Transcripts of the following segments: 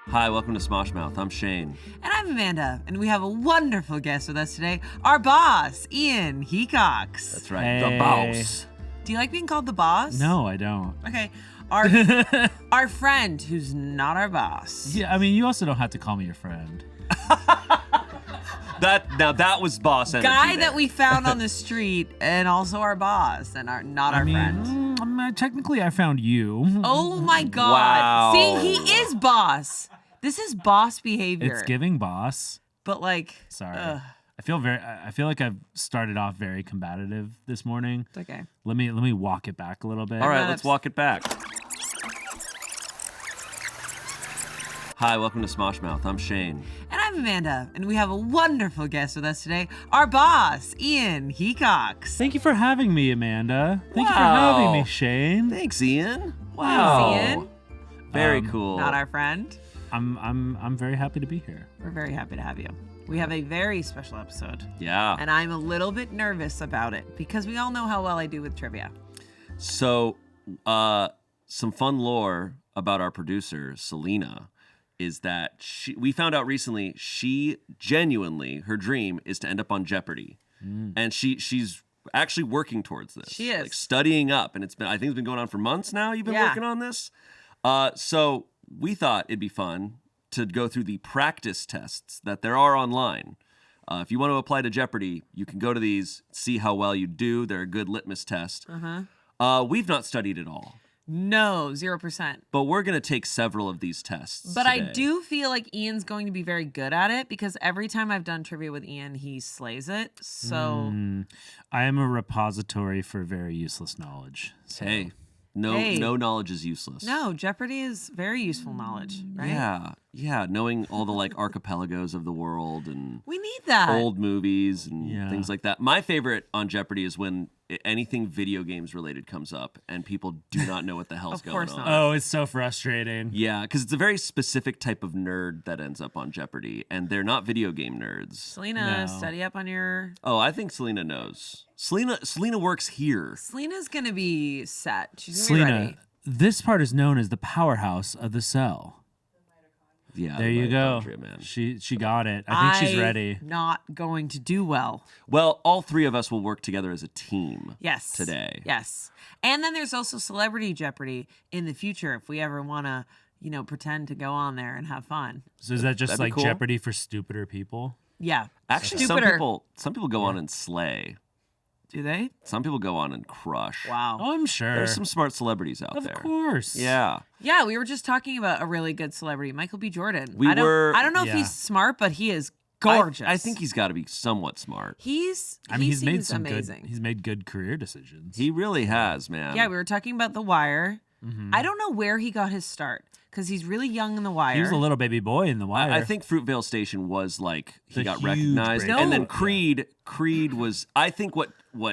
Hi, welcome to Smosh Mouth. I'm Shayne. And I'm Amanda, and we have a wonderful guest with us today, our boss, Ian Hecox. That's right, Hey. the boss. Do you like being called the boss? No, I don't. Okay. Our friend who's not our boss. Yeah, I mean, you also don't have to call me your friend. That was boss energy. Guy there. that we found on the street, and also our boss, and not our friend. Technically, I found you. Oh my God. Wow. See, he is boss. This is boss behavior. It's giving boss. But like, Sorry. ugh, I feel like I've started off very combative this morning. it's okay. Let me walk it back a little bit. All right, not let's ups- walk it back. Hi, welcome to Smosh Mouth. I'm Shayne. And I'm Amanda, and we have a wonderful guest with us today, our boss, Ian Hecox. Thank you for having me, Amanda. Thank you for Wow. having me, Shayne. Thanks, Ian. Wow. Ian. Very cool. Not our friend. I'm very happy to be here. We're very happy to have you. We have a very special episode, Yeah. and I'm a little bit nervous about it because we all know how well I do with trivia. So, some fun lore about our producer, Selina, is that we found out recently she genuinely, her dream is to end up on Jeopardy. And she's actually working towards this. She is. Like studying up, and I think it's been going on for months now. You've been Yeah. working on this. So we thought it'd be fun to go through the practice tests that there are online. If you want to apply to Jeopardy, you can go to these, see how well you do. They're a good litmus test. We've not studied at all, No, 0%. but we're going to take several of these tests. But I today. do feel like Ian's going to be very good at it because every time I've done trivia with Ian, he slays it. So, I am a repository for very useless knowledge. So. Hey, Hey. no knowledge is useless. no, Jeopardy is very useful knowledge, right? Yeah, knowing all the like archipelagos of the world and We need that. old movies and Yeah. things like that. My favorite on Jeopardy is when anything video games related comes up and people do not know what the hell's Of going course on. not. Oh, it's so frustrating. Yeah, because it's a very specific type of nerd that ends up on Jeopardy, and they're not video game nerds. Selena, No. study up on your... Oh, I think Selena knows. Selena works here. Selena's going to be set. She's going to be ready. Selena, this part is known as the powerhouse of the cell. Yeah, There you go. mitochondria, man. She got it. I think she's ready. Not going to do well. Well, all three of us will work together as a team. Yes. Today. Yes. And then there's also Celebrity Jeopardy in the future if we ever want to, pretend to go on there and have fun. So is that just That'd be like cool. Jeopardy for stupider people? Yeah. Actually, Stupider. some people go on and slay. Do they? Some people go on and crush. Wow. Oh, I'm sure. There's some smart celebrities out of there. course. Yeah. Yeah, we were just talking about a really good celebrity, Michael B. Jordan. We I don't, were- I don't know if Yeah. he's smart, but he is gorgeous. I think he's got to be somewhat smart. he's He's made some amazing. good. He's made good career decisions. He really has, man. Yeah, we were talking about The Wire. Mm-hmm. I don't know where he got his start because he's really young in The Wire. He was a little baby boy in The Wire. I think Fruitvale Station was like he The got huge recognized, breakthrough. and then No. Creed was. I think what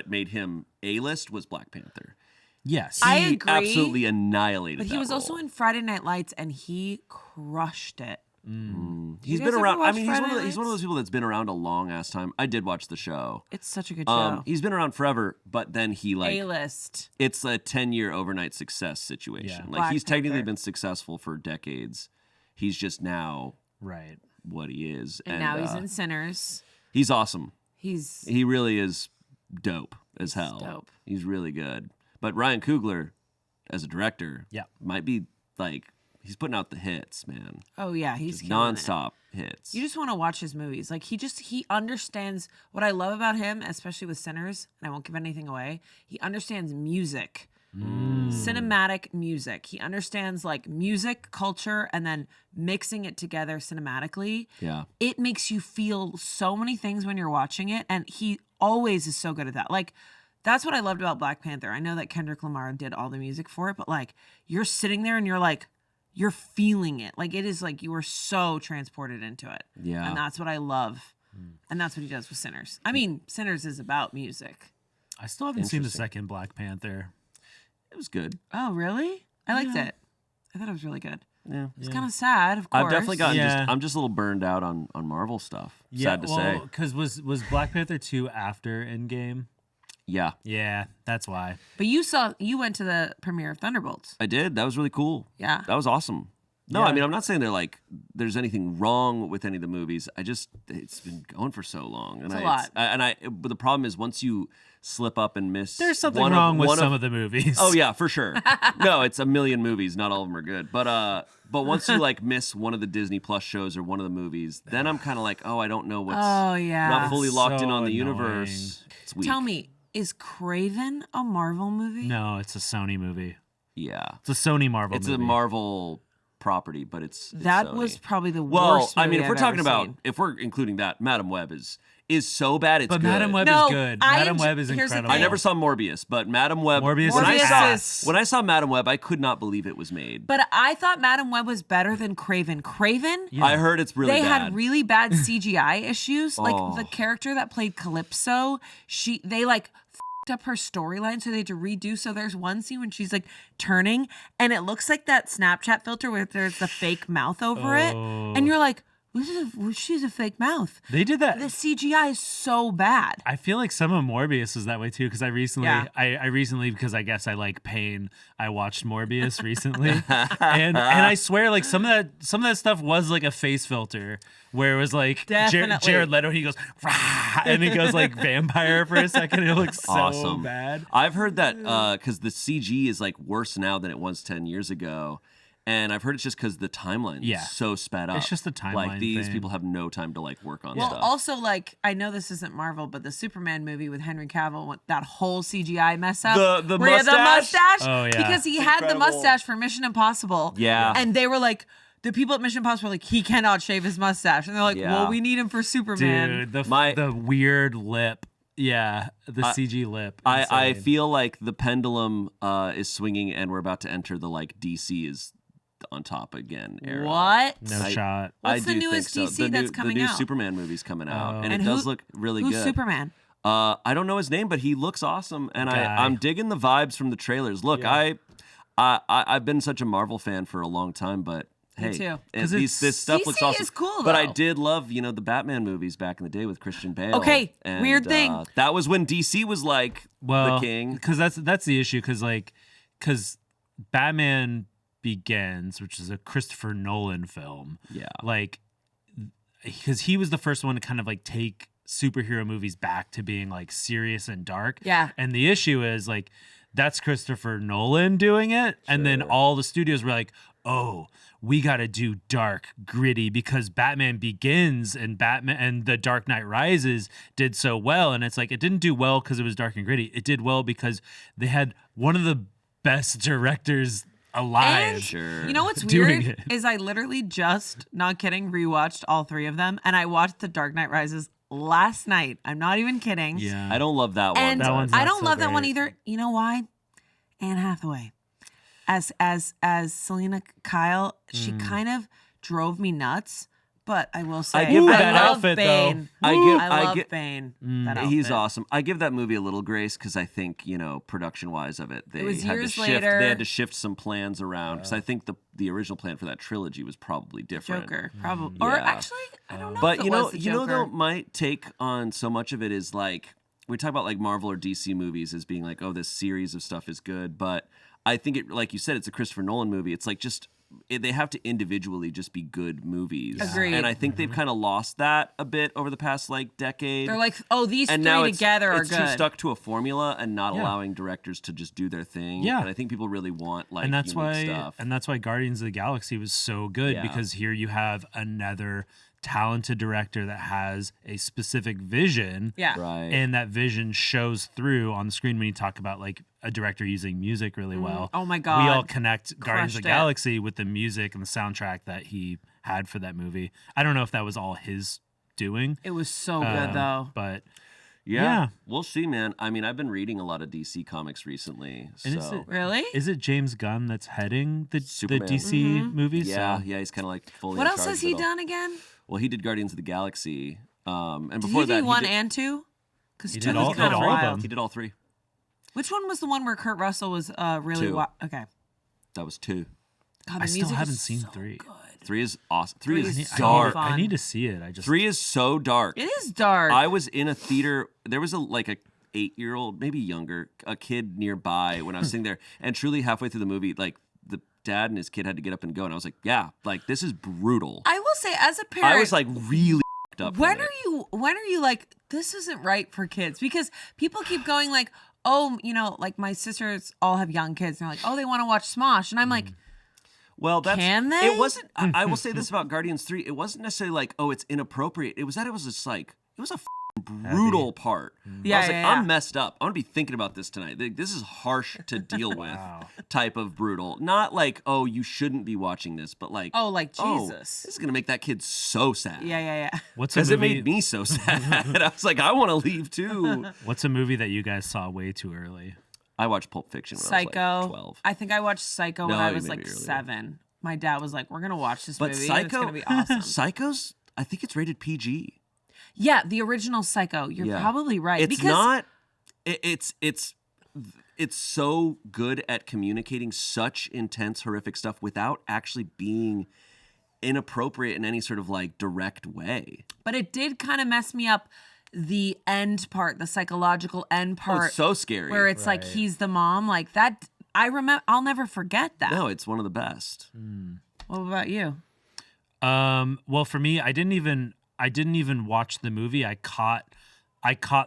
made him A-list was Black Panther. Yes. I He agree, absolutely annihilated. But he that was also role. in Friday Night Lights, and he crushed it. He's you been guys ever around. I watch mean, he's one Friday of those Nights? people that's been around a long ass time. I did watch the show. It's such a good show. He's been around forever, but then he like A-list. it's a 10-year overnight success situation. Yeah. Like Black he's technically Panther. been successful for decades. He's just now right. what he is, And now he's in Sinners. He's awesome. He's He really is dope as hell. dope. He's really good. But Ryan Coogler, as a director, Yeah. might be like he's putting out the hits, man. oh yeah, he's Just killing it. nonstop hits. You just want to watch his movies. Like he understands what I love about him, especially with Sinners, and I won't give anything away. He understands music. Cinematic music. He understands like music, culture, and then mixing it together cinematically. Yeah. It makes you feel so many things when you're watching it, and he always is so good at that. Like that's what I loved about Black Panther. I know that Kendrick Lamar did all the music for it, but like you're sitting there and you're feeling it. Like it is like you are so transported into it. Yeah. And that's what I love. And that's what he does with Sinners. I mean, Sinners is about music. I still haven't seen the Interesting. second Black Panther. It was good. Oh, really? I liked it. I thought it was really good. Yeah. It's kind of sad, of course. I've definitely gotten Yeah. I'm just a little burned out on Marvel stuff. Sad to say. Because was Black Panther 2 after Endgame? Yeah. Yeah, that's why. But you went to the premiere of Thunderbolts. I did. That was really cool. Yeah. That was awesome. No, I mean, I'm not saying there's anything wrong with any of the movies. It's been going for so long. And It's a lot. But the problem is once you slip up and miss. There's something wrong with some of the movies. Oh yeah, for sure. No, it's a million movies. Not all of them are good. But once you miss one of the Disney Plus shows or one of the movies, then I'm kind of like, oh, I don't know what's. Oh yeah. Not fully locked in on the annoying. universe. It's weak. Tell me, is Craven a Marvel movie? No, it's a Sony movie. Yeah. It's a Sony Marvel movie. It's a Marvel property, but it's That Sony. was probably the Well, worst. I mean, movie if we're I've talking ever about, seen. if we're including that, Madam Web is so bad it's But good. Madam Web No, is good. I Madam Web is here's the incredible. I never saw Morbius, but Madam Web. Morbius when is I ass. when I saw Madam Web, I could not believe it was made. But I thought Madam Web was better than Craven. Craven, Yeah. I heard it's really they bad. had really bad CGI issues. Like Oh. the character that played Calypso, they f***ed up her storyline, so they had to redo. So there's one scene when she's turning, and it looks like that Snapchat filter where there's the fake mouth over it, and you're like, she's a fake mouth. They did that. The CGI is so bad. I feel like some of Morbius is that way too, because I recently, Yeah. I recently, because I guess I like pain, I watched Morbius recently, and I swear some of that stuff was a face filter, where it was Definitely. Jared Leto, he goes rah, and he goes vampire for a second. It looks so Awesome. bad. I've heard that because the CG is worse now than it was 10 years ago. And I've heard it's just because the timeline Yeah. is so sped up. It's just the timeline these thing. people have no time to work on Well, stuff. also I know this isn't Marvel, but the Superman movie with Henry Cavill, that whole CGI mess up, The where he had the mustache? mustache, Oh, yeah. because he had the Incredible. mustache for Mission Impossible, Yeah. and they were the people at Mission Impossible were he cannot shave his mustache, and they're Yeah. well, we need him for Superman. Dude, My- the weird lip. Yeah, the CG lip. I Insane. feel like the pendulum is swinging and we're about to enter the DC is on top again era. What? No I- shot. What's the do newest think so. DC that's coming the new out? Superman movie's coming out, Oh. and And it does who- look really Who's good. Superman? I don't know his name, but he looks awesome, and Guy. I'm digging the vibes from the trailers. Look, Yeah. I've been such a Marvel fan for a long time, but hey, too. this stuff looks DC awesome. is cool, But I though. did love the Batman movies back in the day with Christian Bale. Okay, and, weird thing. That was when DC was the king. Because that's the issue. Because Batman Begins, which is a Christopher Nolan film. Yeah. Because he was the first one to kind of take superhero movies back to being serious and dark. Yeah. And the issue is that's Christopher Nolan doing it, and then all the studios were like, oh, we got to do dark, gritty, because Batman Begins and The Dark Knight Rises did so well. And it's it didn't do well because it was dark and gritty. It did well because they had one of the best directors alive. And Sure. you know what's Doing weird it. is I literally just, not kidding, rewatched all three of them, and I watched The Dark Knight Rises last night. I'm not even kidding. Yeah. I don't love that one. And That one's I not don't so love that one great. either. You know why? Anne Hathaway, as Selina Kyle, she kind of drove me nuts. But I will say, I give that love outfit, though. Bane. I I love give- Bane. Mm. That He's outfit. awesome. I give that movie a little grace because I think production wise of it, they was had years to shift. later. They had to shift some plans around because I think the original plan for that trilogy was probably different. Joker, probably. Or Yeah. actually, I don't know. But if it you know, was the Joker. though, my take on so much of it is we talk about Marvel or DC movies as being oh, this series of stuff is good, but I think it, like you said, it's a Christopher Nolan movie. It's they have to individually just be good movies. Agreed. And I think they've kind of lost that a bit over the past decade. They're oh, these and three now together are it's good. too stuck to a formula and not Yeah. allowing directors to just do their thing. Yeah. And I think people really want and that's unique why stuff. and that's why Guardians of the Galaxy was so good, Yeah. because here you have another talented director that has a specific vision. Yeah. Right. And that vision shows through on the screen when you talk about a director using music really well. Oh my We God. all connect Guardians of Crushed the it. Galaxy with the music and the soundtrack that he had for that movie. I don't know if that was all his doing. It was so good though. But yeah. We'll see, man. I mean, I've been reading a lot of DC comics recently. And So Really? is it James Gunn that's heading the Superman. DC movies? yeah, So- yeah, he's kind of fully What in else charge has of he it all. done again? Well, he did Guardians of the Galaxy. And Did before he do that, one he did, and two? Because He two did was all- kind did of all of wild. them. he did all three. Which one was the one where Kurt Russell was really Two. wild? Okay. That was two. God, the I still music haven't is seen so 3. good. Three is awesome. Three Three is is so dark. fun. I need to see it. I just 3 is so dark. It is dark. I was in a theater. There was a 8-year-old, maybe younger, a kid nearby when I was sitting there, and truly halfway through the movie, the dad and his kid had to get up and go. And I was like, yeah, like this is brutal. I will say, as a parent, I was like really up. When are you like, this isn't right for kids? Because people keep going like, oh, you know, like my sisters all have young kids. And they're like, oh, they want to watch Smosh. And I'm like, well, can they? It wasn't, I will say this about Guardians 3. It wasn't necessarily like, oh, it's inappropriate. It was that it was just like, it was a brutal part. Yeah, I was like, I'm messed up. I'm gonna be thinking about this tonight. This is harsh to deal with type of brutal. Not like, oh, you shouldn't be watching this, but like, oh, like Jesus. Oh, this is gonna make that kid so sad. Yeah. Because it made me so sad. I was like, I want to leave too. What's a movie that you guys saw way too early? I watched Pulp Fiction when Psycho. I was like 12. I think I watched Psycho when I was like 7. My dad was like, we're gonna watch this movie. Psycho, and it's gonna be awesome. Psycho's, I think it's rated PG. Yeah, the original Psycho. You're probably right. It's not. It's so good at communicating such intense, horrific stuff without actually being inappropriate in any sort of like direct way. But it did kind of mess me up. The end part, the psychological end part. Oh, it's so scary. Where it's like he's the mom, like that. I remember. I'll never forget that. No, it's one of the best. What about you? Well, for me, I didn't even watch the movie. I caught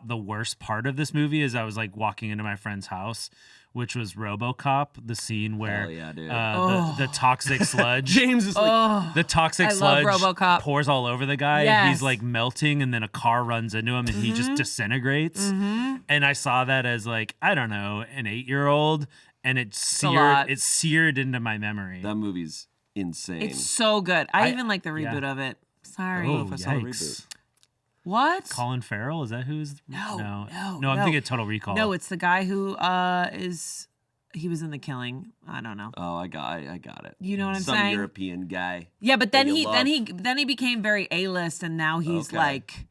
the worst part of this movie as I was like walking into my friend's house, which was RoboCop, the scene where the toxic sludge. James is like, the toxic I sludge love RoboCop. pours all over the guy. Yes. He's like melting, and then a car runs into him, and he just disintegrates. And I saw that as like, I don't know, an 8-year-old, and it seared into my memory. that movie's insane. It's so good. I even like the reboot of it. Sorry. Oh, if I saw the yikes. reboot. What? Colin Farrell, is that who's? No. I'm thinking Total Recall. No, it's the guy who he was in The Killing. I don't know. Oh, I got it. You know what I'm Some saying? European guy. Yeah, but then that you he became very A-list, and now he's Okay. like.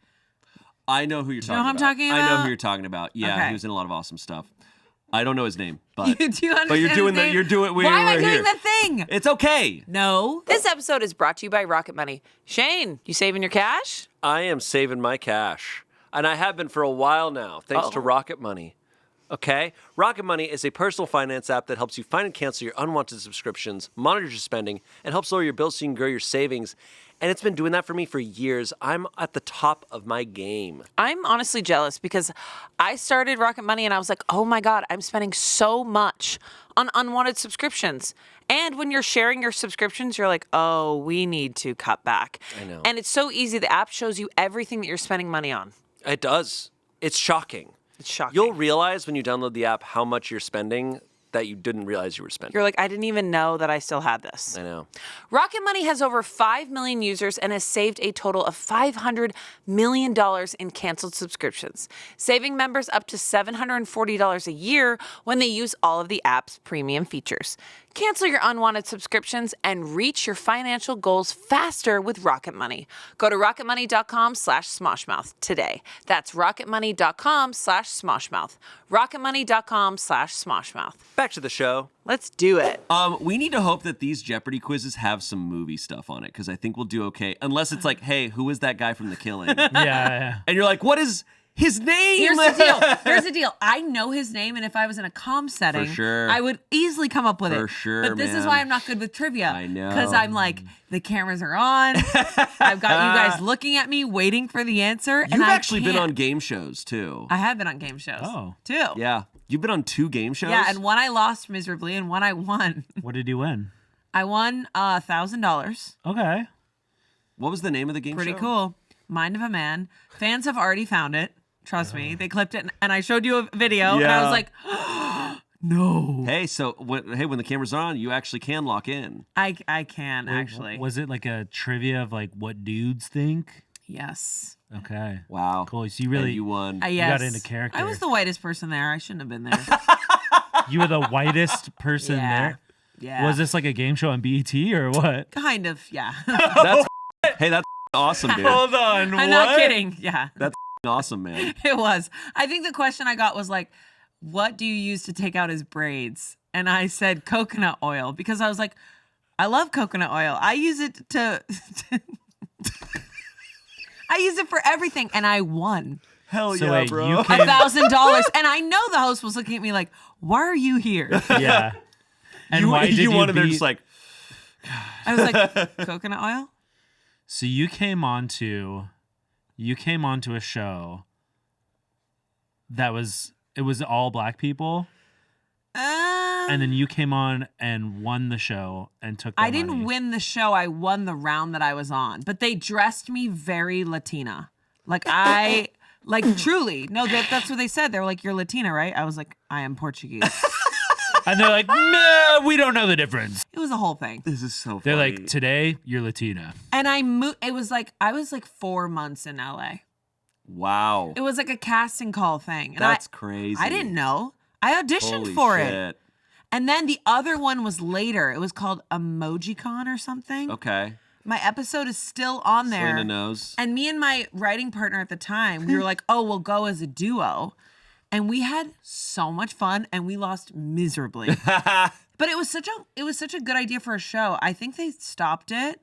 I know who you're talking know who I'm about. talking I know about? who you're talking about. Yeah, Okay. he was in a lot of awesome stuff. I don't know his name, but Do you understand? but you're doing the the you're doing. Why am I we're doing here. the thing? It's okay. No. This episode is brought to you by Rocket Money. Shayne, you saving your cash? I am saving my cash, and I have been for a while now, thanks to Rocket Money. Okay? Rocket Money is a personal finance app that helps you find and cancel your unwanted subscriptions, monitors your spending, and helps lower your bills so you can grow your savings. And it's been doing that for me for years. I'm at the top of my game. I'm honestly jealous because I started Rocket Money and I was like, oh my God, I'm spending so much on unwanted subscriptions. And when you're sharing your subscriptions, you're like, oh, we need to cut back. I know. And it's so easy. The app shows you everything that you're spending money on. It does. It's shocking. It's shocking. You'll realize when you download the app how much you're spending that you didn't realize you were spending. You're like, I didn't even know that I still had this. I know. Rocket Money has over 5 million users and has saved a total of $500 million in canceled subscriptions, saving members up to $740 a year when they use all of the app's premium features. Cancel your unwanted subscriptions and reach your financial goals faster with Rocket Money. Go to rocketmoney.com/smoshmouth today. That's rocketmoney.com/smoshmouth. rocketmoney.com/smoshmouth. Back to the show. Let's do it. We need to hope that these Jeopardy quizzes have some movie stuff on it, because I think we'll do okay. Unless it's like, hey, who is that guy from The Killing? Yeah. And you're like, what is his name? Here's the deal. I know his name, and if I was in a comm setting, For sure. I would easily come up with it. For sure, But this is man. why I'm not good with trivia. I know. Because I'm like, the cameras are on. I've got you guys looking at me, waiting for the answer. You've and I actually been can't. on game shows, too. I have been on game shows. Oh. Too. Yeah. You've been on 2 game shows? Yeah, and one I lost miserably, and one I won. What did you win? I won $1,000. Okay. What was the name of the game Pretty show? cool. Mind of a Man. Fans have already found it. Trust me. They clipped it, and I showed you a video, and I Yeah. was like, no. Hey, so when the camera's on, you actually can lock in. I can, actually. Was it like a trivia of like what dudes think? Yes. Okay. Wow. Cool. So you really And you won. Yes. got into character. I was the whitest person there. I shouldn't have been there. You were the whitest person Yeah. there. Yeah. Was this like a game show on BET or what? Kind of, yeah. Hey, that's awesome, dude. Hold on. I'm not kidding. Yeah. That's awesome, man. It was. I think the question I got was like, what do you use to take out his braids? And I said coconut oil because I was like, I love coconut oil. I use it to I use it for everything, and I won Hell So yeah, wait, bro. you $1,000. And I know the host was looking at me like, why are you here? Yeah. And why did you wanted be... there just like, I was like, coconut oil? So you came onto a show that was all black people, and then you came on and won the show and took their I didn't money. win the show. I won the round that I was on. But they dressed me very Latina. Like truly. No, that's what they said. They were like, you're Latina, right? I was like, I am Portuguese. And they're like, no, we don't know the difference. It was a whole thing. this is so funny. They're like, today you're Latina. And I moved. It was like, I was like 4 months in LA. wow. It was like a casting call thing. And That's crazy. I didn't know. I auditioned Holy for shit. it. And then the other one was later. It was called EmojiCon or something. Okay. My episode is still on there. Selena knows. And me and my writing partner at the time, we were like, oh, we'll go as a duo. And we had so much fun and we lost miserably. But it was such a good idea for a show. I think they stopped it,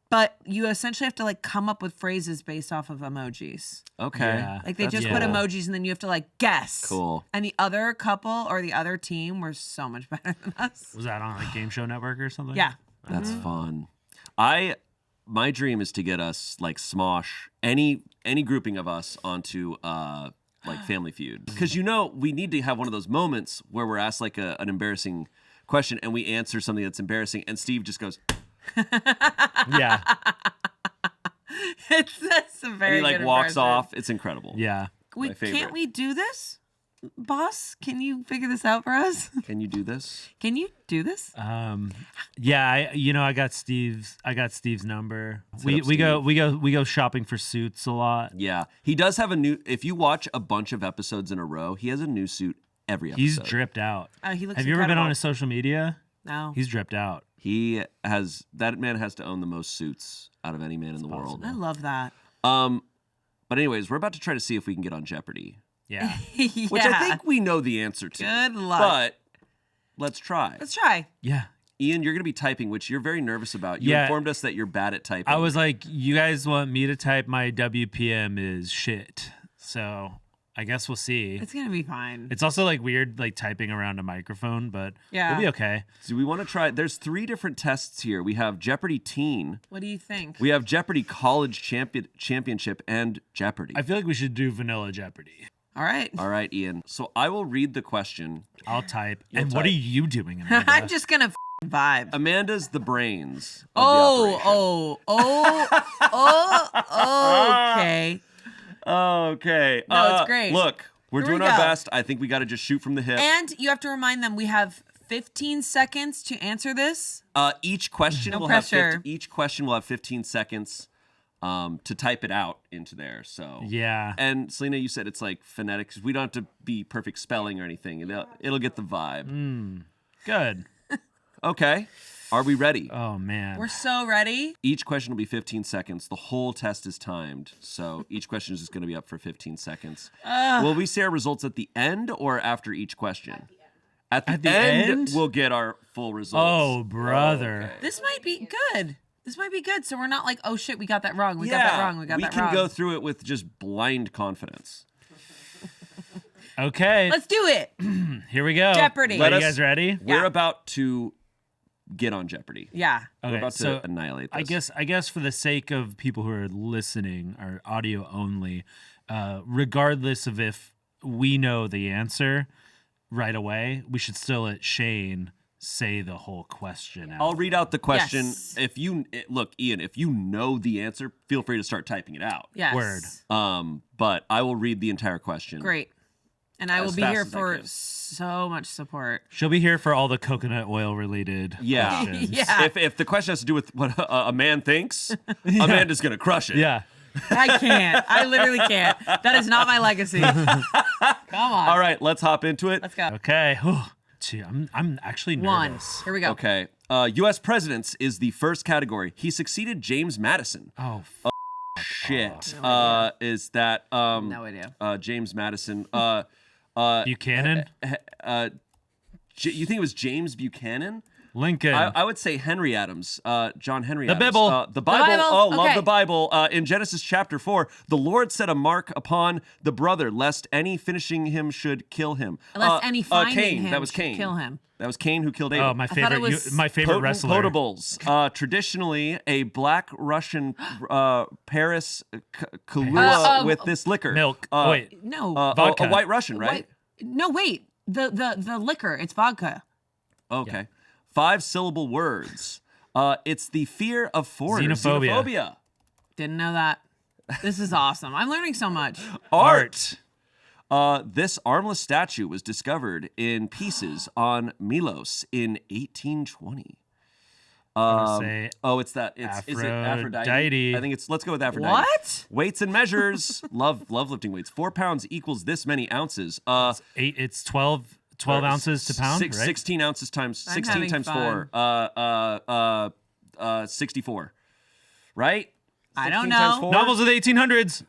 but you essentially have to like come up with phrases based off of emojis. Okay. Yeah. Like they That's just put cool. emojis and then you have to like guess. Cool. And the other couple or the other team were so much better than us. Was that on like Game Show Network or something? Yeah. That's fun. My dream is to get us like Smosh, any grouping of us onto like Family Feud. Because we need to have one of those moments where we're asked like an embarrassing question and we answer something that's embarrassing and Steve just goes, Yeah. That's a very and he like good walks impression. off. It's incredible. Yeah. my favorite. Can't we do this, boss? Can you figure this out for us? Can you do this? Can you do this? Yeah, I got Steve's number. We up, go shopping for suits a lot. Yeah. He does have if you watch a bunch of episodes in a row, he has a new suit every episode. He's dripped out. He looks Have you ever been incredible. on his social media? No. He's dripped out. That man has to own the most suits out of any man in the world. I love that. But anyways, we're about to try to see if we can get on Jeopardy, Yeah. Yeah. which I think we know the answer to. Good luck. But let's try. Let's try. Yeah. Ian, you're going to be typing, which you're very nervous about. You Yeah. informed us that you're bad at typing. I was like, you guys want me to type my WPM is shit. So I guess we'll see. It's gonna be fine. It's also like weird, like typing around a microphone, but Yeah. we'll be okay. Do we want to try? There's 3 different tests here. We have Jeopardy Teen. What do you think? We have Jeopardy College Championship and Jeopardy. I feel like we should do Vanilla Jeopardy. All right. All right, Ian. So I will read the question. I'll type. You'll And what type. are you doing, Amanda? I'm just gonna vibe. Amanda's the brains of the operation. Okay. Okay. No, it's great. Look, we're Here we doing our go. best. I think we got to just shoot from the hip. And you have to remind them we have 15 seconds to answer this. Each question No will pressure. have each question will have 15 seconds to type it out into there. So Yeah. And Selena, you said it's like phonetics. We don't have to be perfect spelling or anything. It'll get the vibe. Good. Okay. Are we ready? Oh, man. We're so ready. Each question will be 15 seconds. The whole test is timed. So each question is just going to be up for 15 seconds. Will we say our results at the end or after each question? At the end, we'll get our full results. Oh, brother. This might be good. So we're not like, oh shit, we got that wrong. We got that wrong. We can go through it with just blind confidence. Okay. Let's do it. Here we go. Jeopardy. Are you guys ready? We're Yeah. about to get on Jeopardy. Yeah. We're Okay, about so to annihilate this. I guess for the sake of people who are listening, or audio only, regardless of if we know the answer right away, we should still let Shayne say the whole question out. I'll read out the question. Yes. Look, Ian, if you know the answer, feel free to start typing it out. Yes. Word. But I will read the entire question. Great. And I will As be fast here as I for can. so much support. She'll be here for all the coconut oil related Yeah. questions. Yeah. If the question has to do with what a man thinks, Amanda's gonna crush it. Yeah. I can't. I literally can't. That is not my legacy. Come on. All right, let's hop into it. Let's go. Okay. Whew. Gee, I'm actually One. nervous. Here we go. Okay. U.S. presidents is the first category. He succeeded James Madison. Oh, Shit. No Is that No idea. James Madison? Buchanan? You think it was James Buchanan? Lincoln. I would say Henry Adams, John Henry The Adams. Bible. The Bible. Bible, Oh, love okay. the Bible. In Genesis chapter 4, the Lord set a mark upon the brother, lest any finishing him should kill him. Unless any finding Cain. him That was should Cain. kill him. That was Cain who killed Abel. Oh, my thought it favorite, was my favorite wrestler. Potables. Traditionally, a black Russian Paris Kahlua with this liquor. Milk. Wait. No. Vodka. A white Russian, right? Wait, no, wait. The liquor. It's vodka. Okay. 5-syllable words. It's the fear of foreigners. Xenophobia. Didn't know that. This is awesome. I'm learning so much. Art. This armless statue was discovered in pieces on Milos in 1820. Say It's that. Is it Aphrodite? Aphrodite. I think it's. Let's go with Aphrodite. What? Weights and measures. love lifting weights. 4 pounds equals this many ounces. It's 12 ounces to pound, right? 16 ounces times I'm 16 having times fun. 4. 64. Right? I don't 16 times know. 4? Novels of the 1800s.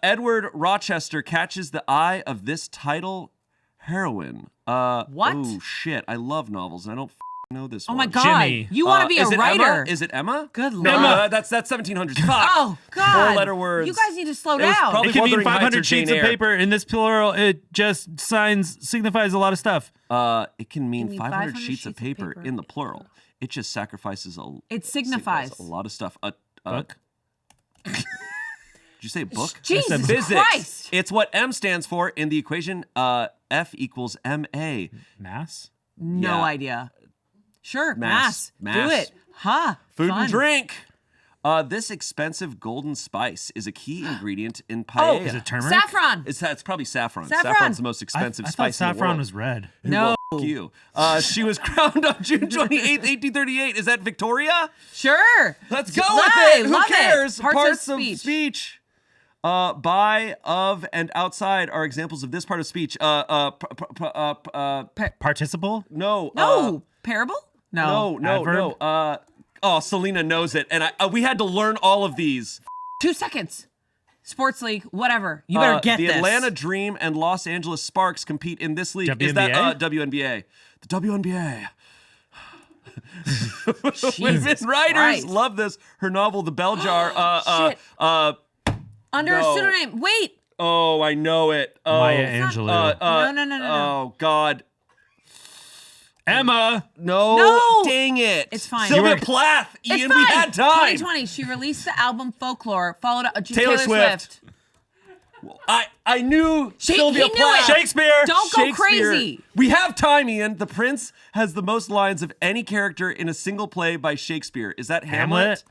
Edward Rochester catches the eye of this title heroine. What? Oh shit! I love novels, and I don't know this Oh one. my God. Jimmy. You want to be a is it writer. Emma? Is it Emma? Good No, Lord. that's 1700s. Fuck. Oh, God. 4-letter words. You guys need to slow It was down. probably It can mean Wuthering Heights or 500 sheets Jane of Eyre. paper. In this plural, it just signifies a lot of stuff. It can mean mean 500 sheets of paper in the plural. It just sacrifices It signifies. a lot of stuff. Book. Did you say book? Jesus Physics. Christ. It's what M stands for in the equation F equals MA. Mass? No Yeah. idea. Sure. Mass. Do it. Huh. Food Fun. and drink. This expensive golden spice is a key ingredient in paella. Is it turmeric? Saffron. It's probably saffron. Saffron. Saffron's the most expensive I thought spice in the saffron world. was red. No. Fuck you. She was crowned on June 28th, 1838. Is that Victoria? Sure. Let's go Love with it. Who love cares? Parts of of speech. By, of, and outside are examples of this part of speech. Participle? No. No. Parable? No. No. Selina knows it, and we had to learn all of these. 2 seconds. Sports league, whatever. You better get the this. Atlanta Dream and Los Angeles Sparks compete in this league. Is WNBA? that WNBA? The WNBA. Women writers Christ. love this. Her novel, The Bell Jar. Shit. Under a no. pseudonym. Wait. Oh, I know it. Oh, Maya Angelou. No. Oh God. Emma. No. Dang it. It's fine. Sylvia You Plath. It's Ian, fine. we had time. 2020. She released the album Folklore, followed up Taylor Swift. I knew Sylvia he knew Plath. it. Shakespeare. Don't go Shakespeare. crazy. We have time, Ian. The Prince has the most lines of any character in a single play by Shakespeare. Is that Hamlet?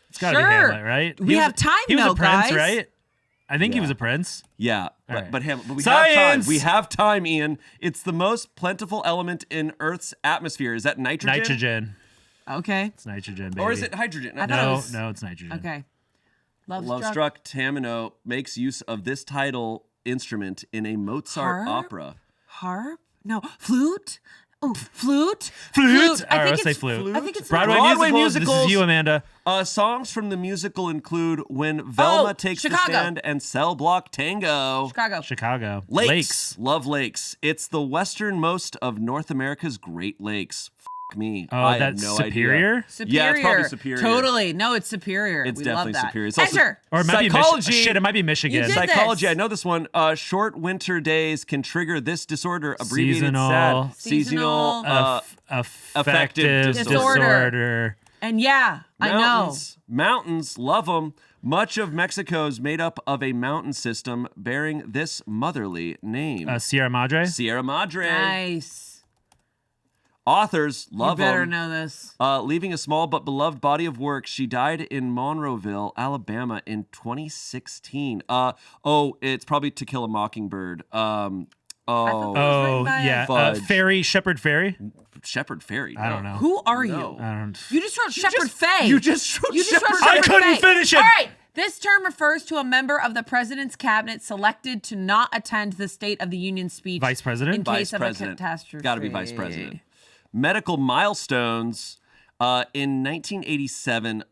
It's got to be Sure. Hamlet, right? We have time, He was though, a prince, guys. right? I think he was a prince. Yeah, right. but we have time. Science! We have time, Ian. It's the most plentiful element in Earth's atmosphere. Is that nitrogen? Nitrogen. Okay. It's nitrogen, baby. Or is it hydrogen? I thought it No, was- no, it's nitrogen. Okay. Lovestruck Tamino makes use of this title instrument in a Mozart Harp? opera. Harp? No. Flute? Oh, flute? Flute. I All right, think let's say it's flute. I think it's Broadway, Broadway musicals. This is you, Amanda. Songs from the musical include When Velma Takes the Chicago. Stand and Cell Block Tango. Chicago. Chicago. Lakes. Love lakes. It's the westernmost of North America's Great Lakes. F me. Oh, I that's have no Superior? idea. Superior. Yeah, it's probably Superior. Totally. No, it's Superior. It's we definitely love that. Superior. It's also- Enter. Or it might Psychology. be Shit, it might be Michigan. You did Psychology. this. I know this one. Short winter days can trigger this disorder. Abbreviated Seasonal. SAD. Seasonal. Affective disorder. And yeah, I know. Mountains, love them. Much of Mexico is made up of a mountain system bearing this motherly name. Sierra Madre. Sierra Madre. Nice. Authors, love You better them. know this. Leaving a small but beloved body of work, she died in Monroeville, Alabama in 2016. It's probably To Kill a Mockingbird. written Oh, by a- yeah. Fudge. Fairy, Shepherd Fairy. Shepherd Fairy. I don't know. Who are you? No. I don't. You just wrote Shepherd Faye. You just wrote Shepherd wrote Faye. I couldn't Faye. finish it. All right. This term refers to a member of the president's cabinet selected to not attend the State of the Union speech. Vice President? In Vice case of President. a catastrophe. Got to be Vice President. Medical milestones. In 1987,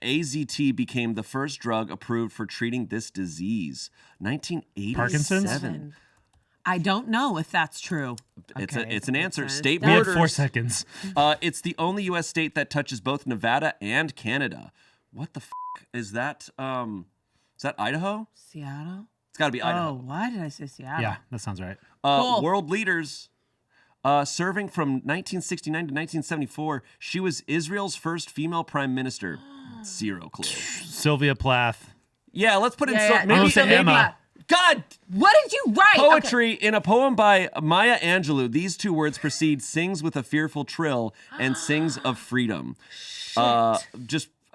AZT became the first drug approved for treating this disease. 1987. Parkinson's? I don't know if that's true. It's Okay, an answer. makes sense. State We had borders. 4 seconds. It's the only U.S. state that touches both Nevada and Canada. What the is that? Is that Idaho? Seattle? It's got to be Oh, Idaho. why did I say Seattle? Yeah, that sounds right. Cool. World leaders. Serving from 1969 to 1974, she was Israel's first female prime minister. Zero clue. Sylvia Plath. Yeah, let's put in Yeah, maybe, I'll say maybe Emma. God. What did you write? Poetry in a poem by Maya Angelou. These two words precede "sings with a fearful trill" and "sings of freedom."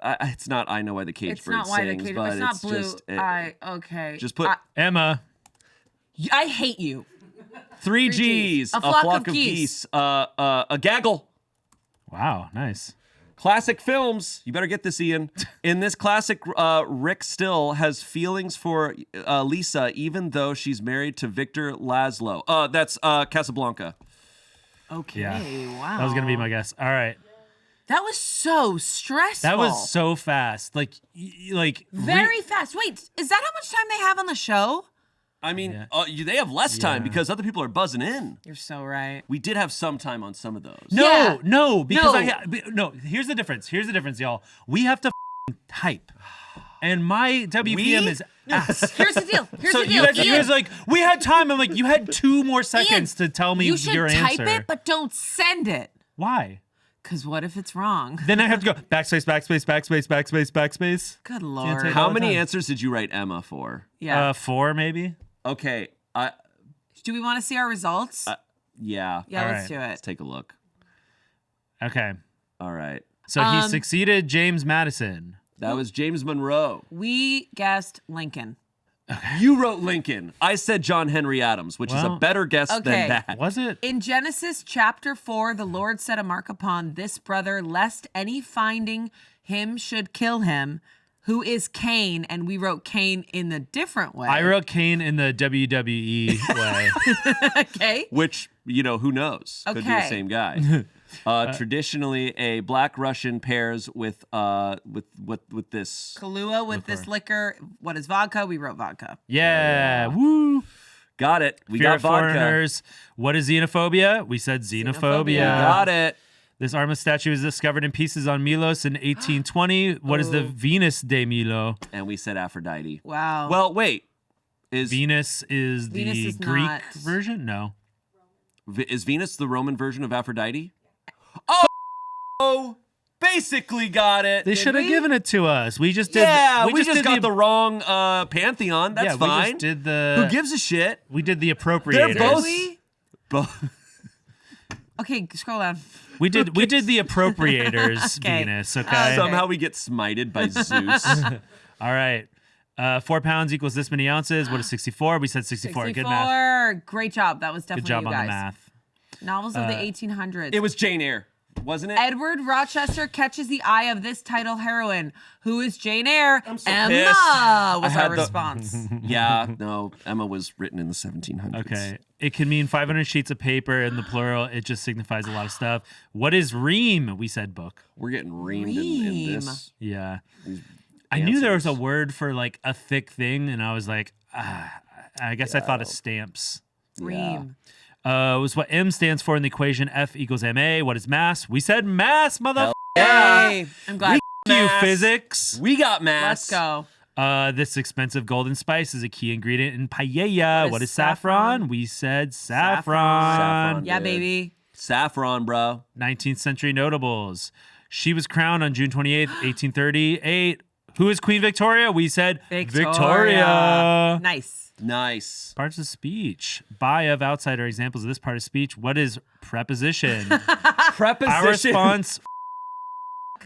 It's not. I know why the caged It's bird not why the sings, cage. but It's not blue. just Okay. just put Emma. I hate you. three G's, A flock of geese. a gaggle. Wow, nice. Classic films. You better get this, Ian. In this classic, Rick still has feelings for Lisa, even though she's married to Victor Laszlo. That's Casablanca. Okay. Yeah. Wow. That was gonna be my guess. All right. That was so stressful. That was so fast. very fast. Wait, is that how much time they have on the show? I mean, they have less time because other people are buzzing in. You're so right. We did have some time on some of those. No, because No. here's the difference. Here's the difference, y'all. We have to type. And my WPM is ass. Here's the deal. Here's So the deal. you guys like, we had time. I'm like, you had 2 more seconds to tell me you should your type answer. it, but don't send it. Why? Because what if it's wrong? Then I have to go backspace, backspace, backspace, backspace, backspace. Good Lord. take How all the many time. answers did you write Emma for? Yeah. 4 maybe. Okay. Do we want to see our results? Yeah. Yeah, all let's right. do it. Let's take a look. Okay. All right. So he succeeded James Madison. That was James Monroe. We guessed Lincoln. You wrote Lincoln. I said John Henry Adams, which is a Well, better guess okay. than that. Was it? In Genesis chapter 4, the Lord set a mark upon this brother, lest any finding him should kill him, who is Cain. And we wrote Cain in the different way. I wrote Kane in the WWE way. Okay. Which, who knows? Could be the Okay. same guy. Traditionally, a black Russian pairs with this. Kahlua with this liquor. What is vodka? We wrote vodka. Yeah. Woo. Got it. We Fear got of vodka. foreigners. What is xenophobia? We said xenophobia. Got it. This Artemis statue was discovered in pieces on Milos in 1820. What is the Venus de Milo? And we said Aphrodite. Wow. Well, wait. Venus is the Venus is Greek not- version? No. Is Venus the Roman version of Aphrodite? Oh, basically got it. They should have we? given it to us. We just did. Yeah, we just did got the wrong pantheon. That's yeah, fine. We just did the. Who gives a shit? We did the appropriators. They're both. we? Okay, scroll down. We did the appropriators Okay. Venus. Okay. Somehow we get smited by Zeus. All right. 4 pounds equals this many ounces. What is 64? We said 64. 64. Good math. Great job. That was Good definitely job you on guys. the math. Novels of the 1800s. It was Jane Eyre, wasn't it? Edward Rochester catches the eye of this title heroine. Who is Jane Eyre? I'm so Emma pissed. was I our had the- response. Yeah, no. Emma was written in the 1700s. Okay. It can mean 500 sheets of paper in the plural. It just signifies a lot of stuff. What is ream? We said book. We're getting reamed in this. Yeah. I knew there was a answers. word for like a thick thing, and I was like, I guess I thought of stamps. Ream. Was what M stands for in the equation F equals MA. What is mass? We said mass, mother. Yay. I'm glad. You Mass. physics. We got mass. Let's go. This expensive golden spice is a key ingredient in paella. What is saffron? We said saffron. Saffron. Yeah, Dude. baby. Saffron, bro. 19th century notables. She was crowned on June 28th, 1838. Who is Queen Victoria? We said Victoria. Nice. Nice. Parts of speech. By of outside are examples of this part of speech. What is preposition? Preposition. Our response.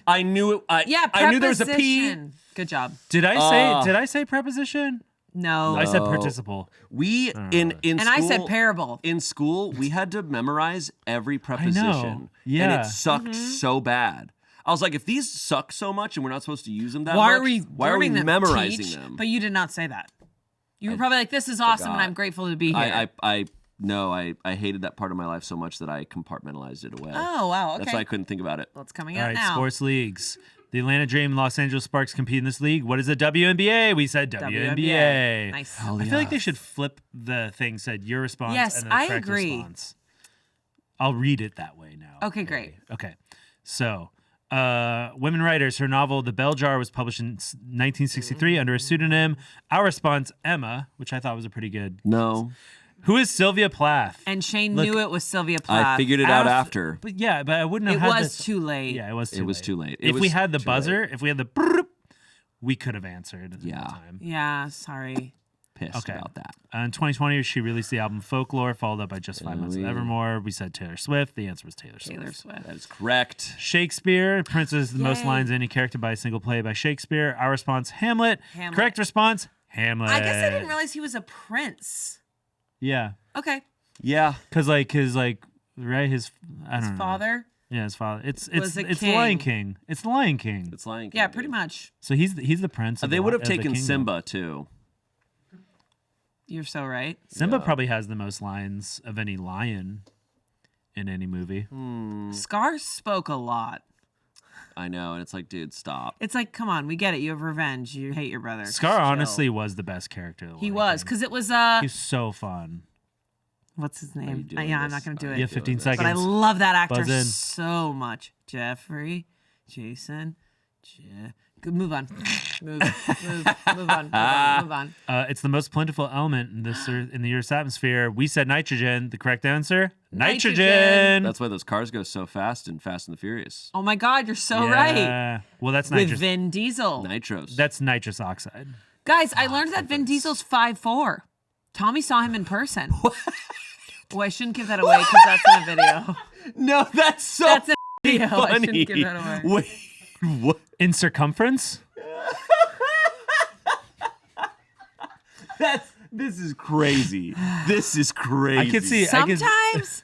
I knew it. Yeah, I knew there was a P. preposition. Good job. Did I say preposition? No. I said participle. We in and school, I said parable. in school we had to memorize every preposition. Yeah. And it sucked so bad. I was like, if these suck so much and we're not supposed to use them that Why much, are we why are we learning them? memorizing Teach? them? But you did not say that. You were probably like, this is awesome and forgot. I'm grateful to be here. I hated that part of my life so much that I compartmentalized it away. Oh, wow. Okay. That's why I couldn't think about it. What's coming All out right, now? sports leagues. The Atlanta Dream and Los Angeles Sparks compete in this league. What is the WNBA? We said WNBA. Nice. I feel like they should flip the thing, said your response Yes, and then the I correct agree. response. I'll read it that way now. Okay, great. Okay. So, women writers, her novel The Bell Jar was published in 1963 under a pseudonym. Our response, Emma, which I thought was a pretty good. No. Who is Sylvia Plath? And Shayne Look, knew it was Sylvia Plath. I figured it out after. But yeah, but I wouldn't have It had was too late. Yeah, it was too It late. was too late. If we had the too buzzer, late. if we had the brrrr, we could have answered at the Yeah. time. Yeah, sorry. Pissed about that. In 2020, she released the album Folklore, followed up by Just 5 Months of Evermore. We said Taylor Swift. The answer was Taylor Swift. Taylor Swift. That is correct. Shakespeare. Princess the most Yay. lines in any character by a single play by Shakespeare. Our response, Hamlet. Hamlet. Correct response, Hamlet. I guess I didn't realize he was a prince. Yeah. Okay. Yeah. Because, like, his I don't His know. father. Yeah, his father. It's Was a the Lion king. King. It's the Lion King. It's Lion King. Yeah, pretty much. So he's the prince. Of They the would have of the taken kingdom. Simba too. You're so right. Simba probably has the most lines of any lion in any movie. Scar spoke a lot. I know, and it's like, dude, stop. It's like, come on, we get it. You have revenge. You hate your brother. Scar Just chill. honestly was the best character. of the He Lion was, King. because it was He's so fun. what's his you name? doing Yeah, I'm this? not gonna do Are it. You have 15 seconds. But I love that actor Buzz in. so much. Jeffrey, Jason, Good. Move on. Move on. It's the most plentiful element in in the Earth's atmosphere. We said nitrogen. The correct answer, nitrogen. That's why those cars go so fast in Fast and the Furious. Oh my God, you're so right. Yeah. Well, that's With nitrous. Vin Diesel. Nitros. That's nitrous oxide. Guys, I learned that Vin Diesel's 5'4". Tommy saw him in person. Oh, I shouldn't give that away because that's in a video. no, that's so That's in a video. I funny. shouldn't give that away. Wait, what? In circumference? This is crazy. This is crazy. I could see. Sometimes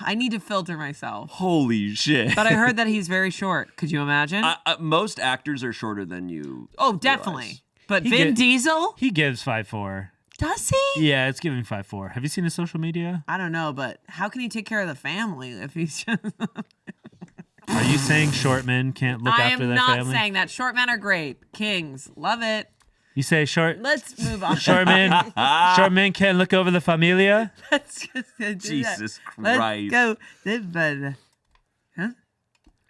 I need to filter myself. Holy shit. But I heard that he's very short. Could you imagine? Most actors are shorter than you. oh, definitely. realize. But He Vin get- Diesel? He gives 5'4". Does he? Yeah, it's giving 5'4". Have you seen his social media? I don't know, but how can he take care of the family if he's just... Are you saying short men can't look I after am their not family? saying that. Short men are great. Kings. Love it. You say short Let's move on. short men can't look over the familia? Let's just do Jesus that. Christ. Let's go.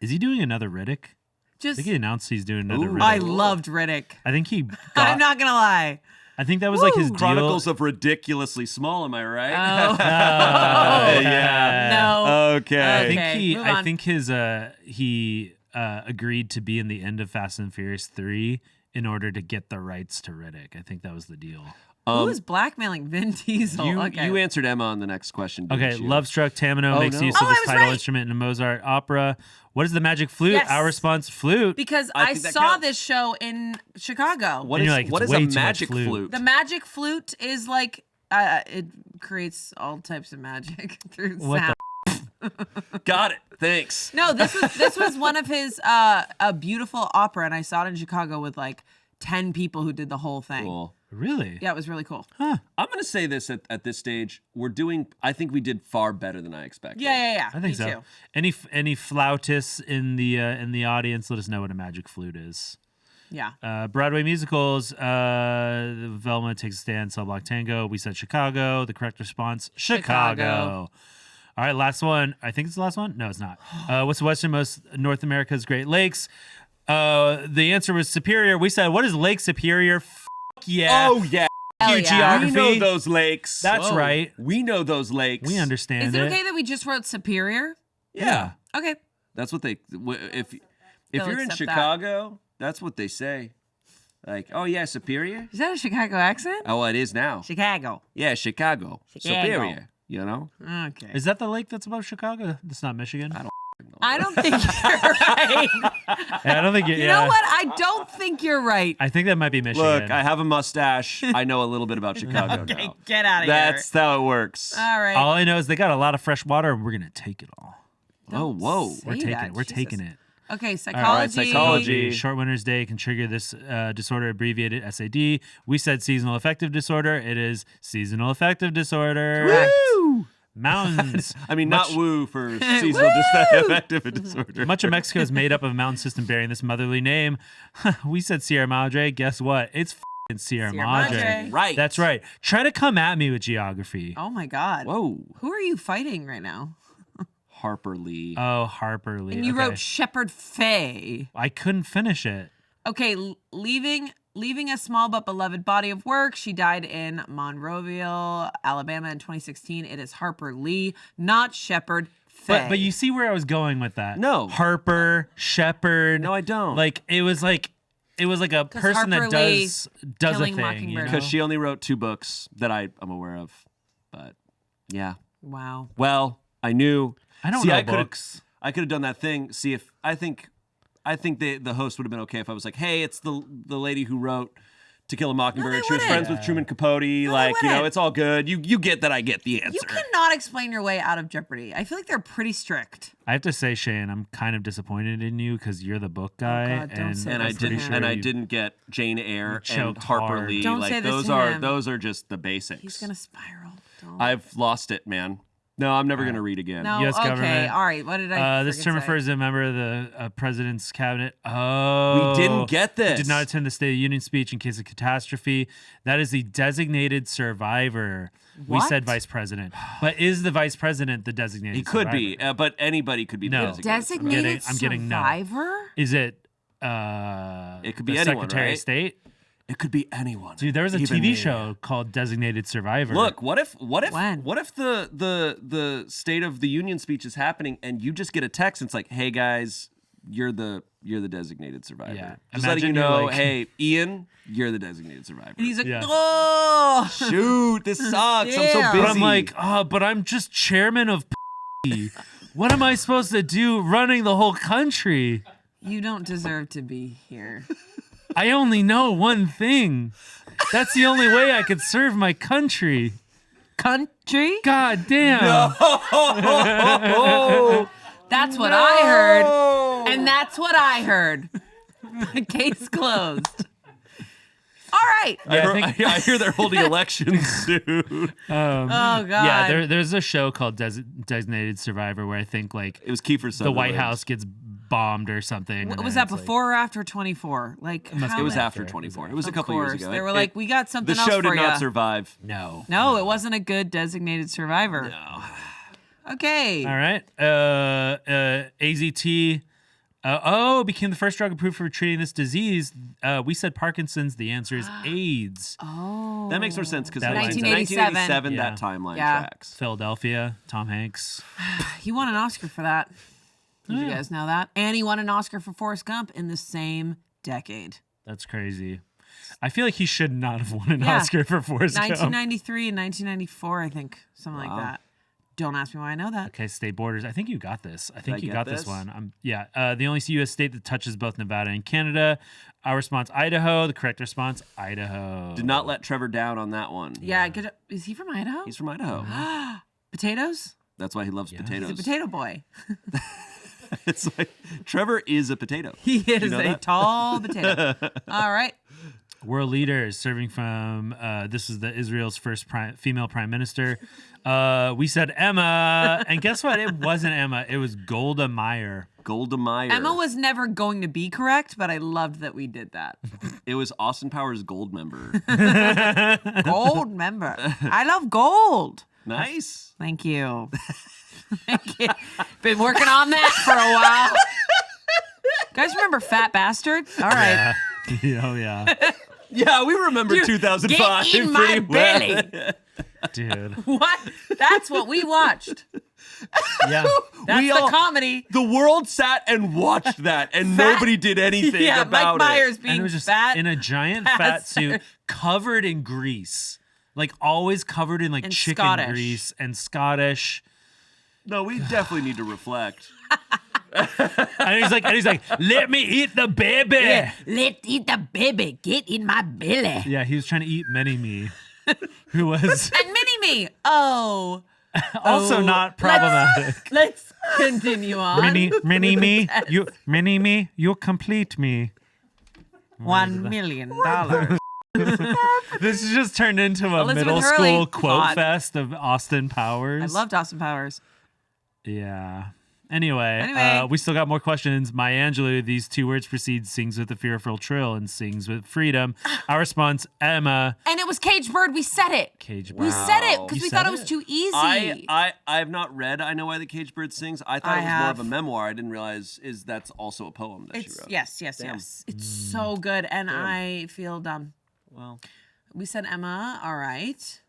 Is he doing another Riddick? I Just, think he announced he's doing another Ooh. Riddick. I loved Riddick. I think he I'm got, not going to lie. I think that was like his Chronicles deal. of Ridiculously Small, am I right? Oh. yeah. No. Okay. I think Okay, move on. he agreed to be in the end of Fast and Furious 3 in order to get the rights to Riddick. I think that was the deal. Who is blackmailing Vin Diesel? You answered Emma on the next question. didn't Okay, you? Love Struck Tamino Oh, makes no. use Oh, of I this was title right. instrument in a Mozart opera. What is the magic flute? Yes. Our response, flute. Because I I think that saw counts. this show in Chicago. What And is, you're like, what it's is way a too much magic flute. flute? The magic flute is like, it creates all types of magic through What the sound. Got it. Thanks. No, this was one of his a beautiful opera, and I saw it in Chicago with like 10 people who did the whole thing. Cool. Really? Yeah, it was really cool. I'm going to say this at this stage. I think we did far better than I expected. Yeah. I think Me so. too. Any flautists in the audience, let us know what a magic flute is. Yeah. Broadway musicals, Velma Takes a Stand, Cell Block Tango. We said Chicago. The correct response, Chicago. All right, last one. I think it's the last one. No, it's not. What's the westernmost North America's Great Lakes? The answer was Superior. We said, what is Lake Superior? Yeah. Oh, yeah. Hell you, yeah. geography. We know those lakes. That's right. We know those lakes. We understand Is it okay that we just wrote Superior? Yeah. Okay. That's what they. If They'll you're in accept that. Chicago, that's what they say. Like, oh yeah, Superior. Is that a Chicago accent? Oh, it is now. Chicago. Yeah, Chicago. Chicago. Superior. You know. Okay. Is that the lake that's above Chicago? That's not Michigan. I don't think you're right. Yeah, I don't think You know what? I don't think you're right. I think that might be Michigan. Look, I have a mustache. I know a little bit about Chicago Okay, now. get out of That's how it works. here. All right. All I know is they got a lot of fresh water, and we're gonna take it all. Oh, whoa. say We're taking that, it. We're Jesus. taking it. Okay, All right, psychology. psychology. Short winter's day can trigger this disorder, abbreviated SAD. We said seasonal affective disorder. It is seasonal affective disorder. Woo! Mountains. I mean, Much- not woo for seasonal affective disorder. Much of Mexico is made up of a mountain system bearing this motherly name. We said Sierra Madre. Guess what? It's f***ing Sierra Sierra Madre. Madre. Right. That's right. Try to come at me with geography. Oh my God. Whoa. Who are you fighting right now? Harper Lee. Oh, Harper Lee. And you Okay. wrote Shepherd Faye. I couldn't finish it. Okay, leaving a small but beloved body of work. She died in Monroeville, Alabama in 2016. It is Harper Lee, not Shepard Faye. But you see where I was going with that. No. Harper, Shepard. No, I don't. Like it was like a person Harper that Lee does a killing thing. Mockingbird. Because she only wrote 2 books that I'm aware of. But yeah. Wow. Well, I knew. I don't See, know I could've- books. I could have done that thing. See if I think the host would have been okay if I was like, hey, it's the lady who wrote To Kill a Mockingbird. they She was wouldn't. friends with Truman Capote. Like, wouldn't. it's all good. You get that I get the answer. You cannot explain your way out of Jeopardy. I feel like they're pretty strict. I have to say, Shayne, I'm kind of disappointed in you because you're the book guy, God, don't say and that I to didn't him. and I didn't get Jane Eyre and choked Harper hard. Lee. Don't like say this those to are him. those are just the basics. He's gonna spiral. Don't. I've lost it, man. No, I'm never gonna read again. No. US Okay. government. All right. What did I? This friggin' term say? refers to a member of the president's cabinet. Oh, We didn't get this. Did not attend the State of the Union speech in case of catastrophe. That is the designated survivor. We What? said vice president, but is the vice president the designated? He could survivor? be, but anybody could be No. the designated. survivor. Designated I'm getting no. survivor. Is it? It could be the anyone, Secretary right? of State. It could be anyone. Dude, there was a Even TV me. show called Designated Survivor. Look, what if When? the State of the Union speech is happening and you just get a text and it's like, hey guys, you're the designated survivor. Yeah. Just letting you Imagine you're know, like- hey, Ian, you're the designated survivor. And he's like, Yeah. oh. Shoot, this sucks. I'm so Damn. busy. but I'm like, but I'm just chairman of. What am I supposed to do running the whole country? You don't deserve to be here. I only know one thing. That's the only way I could serve my country. Country? God damn. That's what I heard. And that's what I heard. Case closed. All right. I hear they're holding elections soon. Oh God. Yeah, there's a show called Designated Survivor where I think like It was Kiefer the Sutherland. White House gets bombed or something. and Was then that it's like- before or after 24? Like, must how It was the- after 24. It was a Of couple years course. ago. They were It- like, we got something the else show for did not ya. survive. No. No, it wasn't a good designated survivor. No. Okay. All right. AZT. Became the first drug approved for treating this disease. We said Parkinson's. The answer is AIDS. Oh. That makes more sense because That lines up. 1987. that Yeah. timeline Yeah. tracks. Philadelphia. Tom Hanks. He won an Oscar for that. Did you Yeah. guys know that? And he won an Oscar for Forrest Gump in the same decade. That's crazy. I feel like he should not have won an Yeah. Oscar for Forrest Gump. 1993 and 1994, I think. Something like Wow. that. Don't ask me why I know that. Okay, state borders. I think you got this. I think I you get got this this? one. The only U.S. state that touches both Nevada and Canada. Our response, Idaho. The correct response, Idaho. Did not let Trevor down on that one. Yeah, good. Is he from Idaho? He's from Idaho. Potatoes? That's why he loves He's potatoes. a potato boy. It's like Trevor is a potato. He is know a that? tall potato. All right. World leaders serving from. This is the Israel's first female prime minister. We said Emma, and guess what? It wasn't Emma. It was Golda Meir. Golda Meir. Emma was never going to be correct, but I loved that we did that. It was Austin Powers' gold member. Gold member. I love gold. Nice. Thank you. Thank you. Been working on that for a while. Guys, remember Fat Bastard? All right. Oh yeah, Yeah, we remember Dude, 2005 get in my pretty well. belly. dude. What? That's what we watched. Yeah. That's We the all- comedy. The world sat and watched that, and nobody did anything Yeah, about Mike Myers it. being And it was just fat. in a giant fat suit, covered in grease, like always covered in like And chicken Scottish. grease and Scottish. No, we definitely need to reflect. And he's like, let me eat the baby. Yeah, Let's eat the baby. Get in my belly. he was trying to eat Mini-Me, who was And Mini-Me. Oh. also not problematic. Let's continue on. Mini-Me, you complete me. $1 million. This has just turned into a Elizabeth middle Hurley. school quote Hot. fest of Austin Powers. I loved Austin Powers. Yeah. Anyway. We still got more questions. Maya Angelou, these 2 words precede sings with the fearful trill and sings with freedom. Our response, Emma. And it was Caged Bird. We said it. Caged We Bird. said it because You we said thought it was it? too easy. I have not read I Know Why the Caged Bird Sings. I thought I it was more of have. a memoir. I didn't realize that's also a poem that she wrote. Yes. Damn. It's so good, and I feel dumb. Well, We said Emma. All right.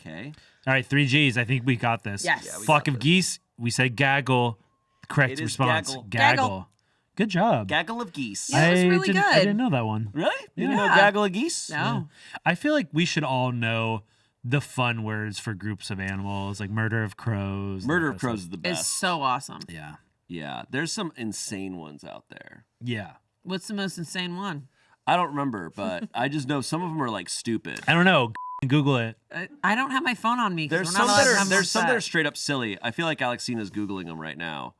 okay. All right, 3 Gs. I think we got this. Yes. Yeah, we Flock got of geese. We said gaggle. Correct It is response. gaggle. Gaggle. Good job. Gaggle of geese. Yeah, it was really I good. didn't know that one. Really? You didn't know Yeah. gaggle of geese? No. I feel like we should all know the fun words for groups of animals, like murder of crows. Murder that of kind crows is the It's best. so awesome. stuff. Yeah. Yeah, there's some insane ones out there. Yeah. What's the most insane one? I don't remember, but I just know some of them are like stupid. I don't know. Google it. I don't have my phone on me. 'Cause There's we're some not allowed that to are have there's some that set. are straight up silly. I feel like Alexcina's Googling them right now.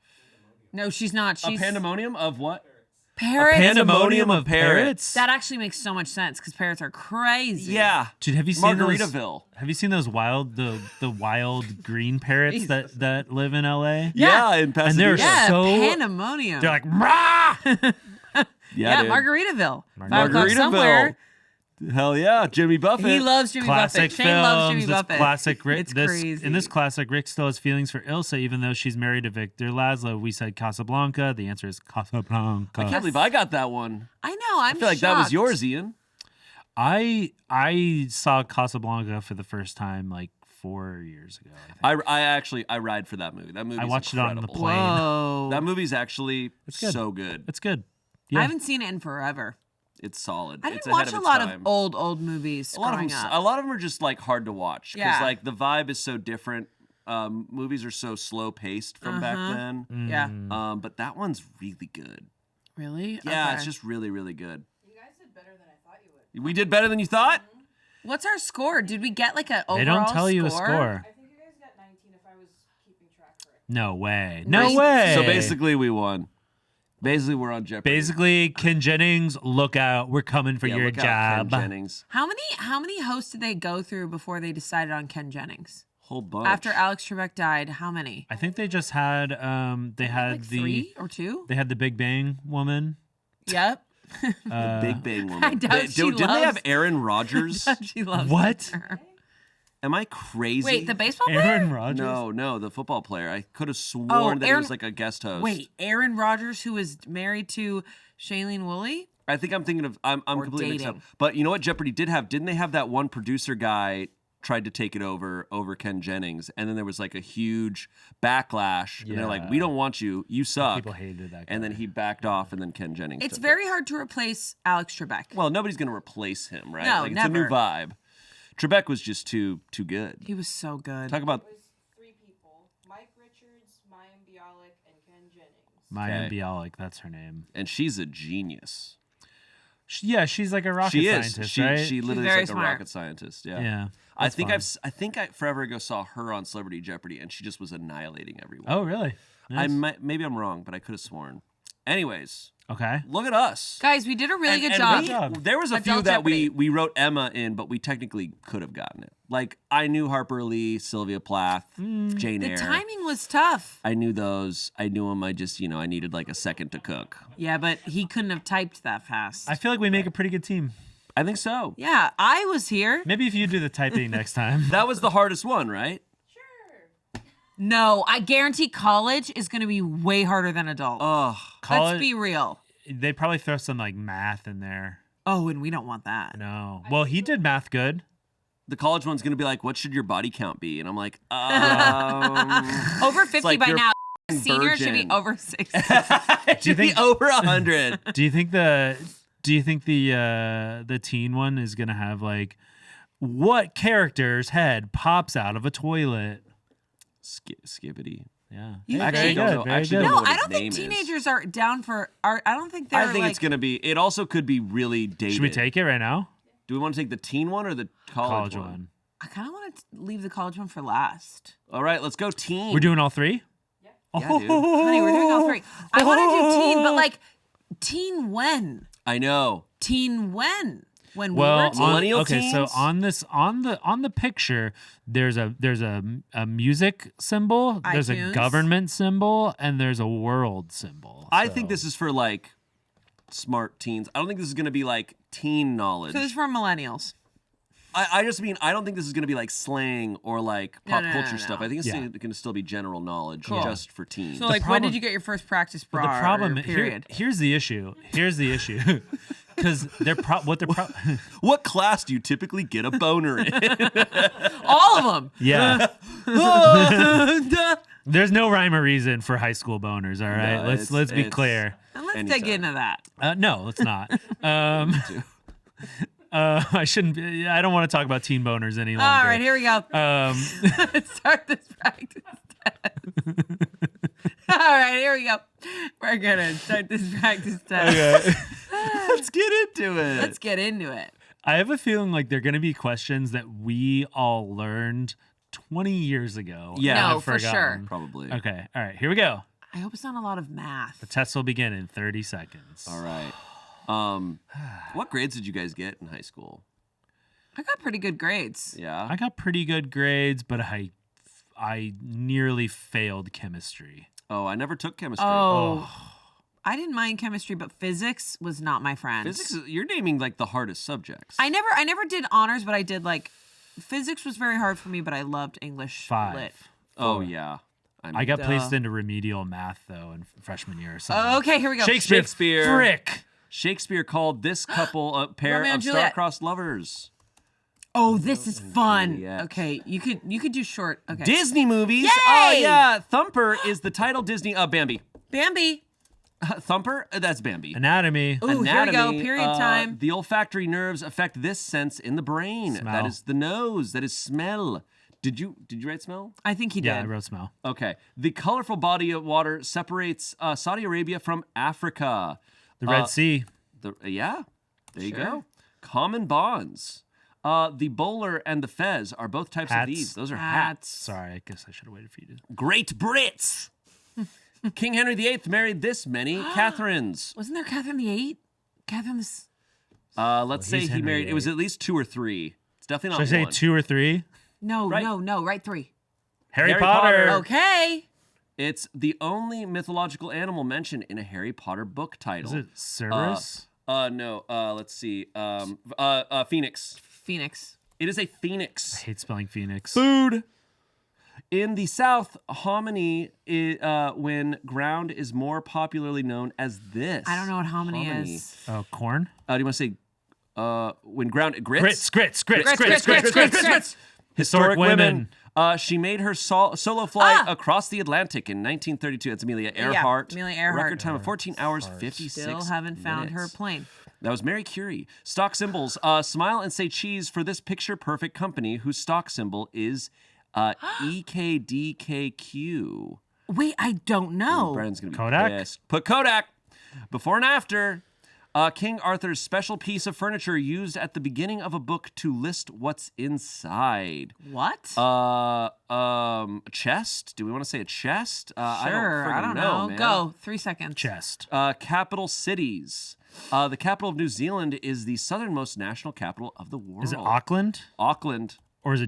No, she's not. She's A pandemonium of what? parrots. Pandemonium of parrots. parrots. That actually makes so much sense because parrots are crazy. Yeah. Dude, have you seen those? Margaritaville. Have you seen those wild the wild green parrots that live in LA? Yeah, in Pasadena. And they're Yeah, so pandemonium. they're like rah! yeah, dude. Margaritaville. 5 o'clock Margaritaville. somewhere. Hell yeah, Jimmy Buffett. He loves Jimmy Classic Buffett. Shayne loves Jimmy films. It's Buffett. classic. It's crazy. In this classic, Rick still has feelings for Ilsa, even though she's married to Victor Laszlo. We said Casablanca. The answer is Casablanca. I can't believe I got that one. I know. I'm I feel like that was shocked. yours, Ian. I saw Casablanca for the first time like 4 years ago. I think. I ride for that movie. That movie. I watched it on the incredible. plane. Whoa. That movie's actually good. so good. It's good. I Yeah. haven't seen it in forever. It's solid. I It's didn't ahead watch of a its lot time. of old movies A lot of growing them. up. A lot of them are just like hard to watch because Yeah. like the vibe is so different. Movies are so slow paced from back then. Yeah. But that one's really good. Really? Yeah, Okay. it's just really, really good. You guys did better than I thought you would. We did better than you thought. What's our score? Did we get like a overall They don't tell you a score? score. I think you guys got 19 if I was keeping track correct. No way. No Nice. way. So basically, we won. Basically, we're on Jeopardy. Basically, Ken Jennings, look out. We're coming for Yeah, your look out, Ken job. Jennings. How many hosts did they go through before they decided on Ken Jennings? Whole bunch. After Alex Trebek died, how many? I think they just had they had Like the 3 or 2? they had the Big Bang woman. Yep. the Big Bang Woman. I doubt she didn't they have loves- Aaron Rodgers? She loves What? her. Am I crazy? Wait, the baseball player? Aaron Rodgers. No, the football player. I could have sworn that he Aaron- was like a guest host. Wait, Aaron Rodgers, who was married to Shailene Wooley? I think I'm thinking of I'm Or completely mixed up. dating. But you know what Jeopardy did have? Didn't they have that one producer guy tried to take it over Ken Jennings, and then there was like a huge backlash, and they're like, "We don't want you. You suck." People hated that guy. And then he backed off, and then Ken Jennings. It's took very hard to replace Alex Trebek. it. Well. Nobody's gonna replace him, right? No, like, it's a new never. vibe. Trebek was just too good. He was so good. Talk about It was 3 people: Mike Richards, Mayim Bialik, and Ken Jennings. Maya Okay. Bialik, that's her name. and she's a genius. Yeah, she's like a rocket She is. scientist, She right? she literally very is like smart. a rocket scientist. Yeah. yeah. I that's think fun. I think I forever ago saw her on Celebrity Jeopardy, and she just was annihilating everyone. Oh, really? I Nice. maybe I'm wrong, but I could have sworn. Anyways, Okay. look at us. Guys, we did a really And- good and job. we- job. There was a few Adult that we Jeopardy. wrote Emma in, but we technically could have gotten it. Like I knew Harper Lee, Sylvia Plath, Jane The Eyre. timing was tough. I knew those. I knew them. I just I needed like a second to cook. Yeah, but he couldn't have typed that fast. I feel like we make a pretty good team. I think so. yeah, I was here. Maybe if you do the typing next time. That was the hardest one, right? No, I guarantee college is going to be way harder than adult. Oh, Let's be real. They probably throw some like math in there. Oh, and we don't want that. No. Well, he did math good. the college one's gonna be like, "What should your body count be?" And I'm like, Over 50 like by you're now. f***ing Senior should be virgin. over 60. it should be think- over 100. Do you think the teen one is gonna have like what character's head pops out of a toilet? Skibbity. Yeah. You Hey, think? very don't good. know- Very actually good. don't No, know what I his don't think name is. teenagers are down for art. I don't think they're I think like, it's gonna be. It also could be really dated. Should we take it right now? Do we want to take the teen one or the college one? I kind of want to leave the college one for last. All right, let's go teen. We're doing all three? Yeah, dude. Honey, we're doing all 3. I want to do teen, but like teen when? I know. Teen when? When Well, we were on, Millennial okay, so teens? on the picture, there's a music symbol, there's a iTunes. government symbol, and there's a world symbol. I think this is for like smart teens. I don't think this is going to be like teen knowledge. So this is for millennials. I just mean I don't think this is going to be like slang or like pop no, culture no. stuff. I think it's Yeah. going to still be general knowledge Cool. just for teens. So like, when problem- did you get your first practice But bra? the problem or here, period. here's the issue. Because What class do you typically get a boner in? All of them. yeah. There's no rhyme or reason for high school boners. All right, No, let's be it's- clear. And let's Anytime. dig into that. No, let's not. I shouldn't. I don't want to talk about teen boners any longer. All right, here we go. Let's start this practice test. All right, here we go. We're gonna start this practice test. Let's get into it. Let's get into it. I have a feeling like they're going to be questions that we all learned 20 years ago. Yeah, and No, I've for forgotten. sure. Probably. Okay, all right, here we go. I hope it's not a lot of math. The test will begin in 30 seconds. All right. What grades did you guys get in high school? I got pretty good grades. Yeah. I got pretty good grades, but I nearly failed chemistry. Oh, I never took chemistry. Oh, I didn't mind chemistry, but physics was not my friend. Physics. You're naming like the hardest subjects. I never did honors, but I did like physics was very hard for me, but I loved English 5. lit. Oh yeah. I got Duh. placed into remedial math though in freshman year or something. Okay, here we go. Shakespeare. Frick. Shakespeare called this couple a pair Romeo of and Juliet. star-crossed lovers. Oh, this is fun. Juliet. Okay, you could do short. Okay. Disney movies. Yay! Oh yeah. Thumper is the title Disney. Bambi. Bambi. Thumper. That's Bambi. Anatomy. Ooh, here we go. Period time. The olfactory nerves affect this sense in the brain. Smell. That is the nose. That is smell. Did you write smell? I think he Yeah, I did. wrote smell. Okay. The colorful body of water separates Saudi Arabia from Africa. The Red Sea. Yeah. There you Sure. go. Common bonds. The bowler and the fez are both types of Hats. these. Those are Hats. hats. Sorry, I guess I should have waited for you to. Great Brits. King Henry VIII married this many Catherines. Wasn't there Catherine the Eight? Catherine the. Let's say he's he Henry married. It was VIII. at least 2 or 3. It's definitely Should I not say one. 2 or 3? No, Right. no. Right 3. Harry Harry Potter. Potter. Okay. It's the only mythological animal mentioned in a Harry Potter book title. Is it Cerberus? No. Let's see. Phoenix. Phoenix. It is a I phoenix. hate spelling Phoenix. Food. In the South, hominy, when ground is more popularly known as this. I don't know what hominy is. Oh, corn? Do you want to say when ground grits? Grits. Grits. Historic women. She made her solo flight across the Atlantic in 1932. That's Amelia Earhart. Amelia Earhart. Record time of 14 hours, 56 Still haven't found her minutes. plane. That was Mary Curie. Stock symbols. Smile and say cheese for this picture-perfect company whose stock symbol is EKDKQ. Wait, I don't know. Brandon's going to be Kodak? pissed. Put Kodak. Before and after. King Arthur's special piece of furniture used at the beginning of a book to list what's inside. What? A chest? Do we want to say a chest? Sure, I don't know. Man. Go. 3 seconds. Chest. Capital cities. The capital of New Zealand is the southernmost national capital of the world. Is it Auckland? Auckland. Or is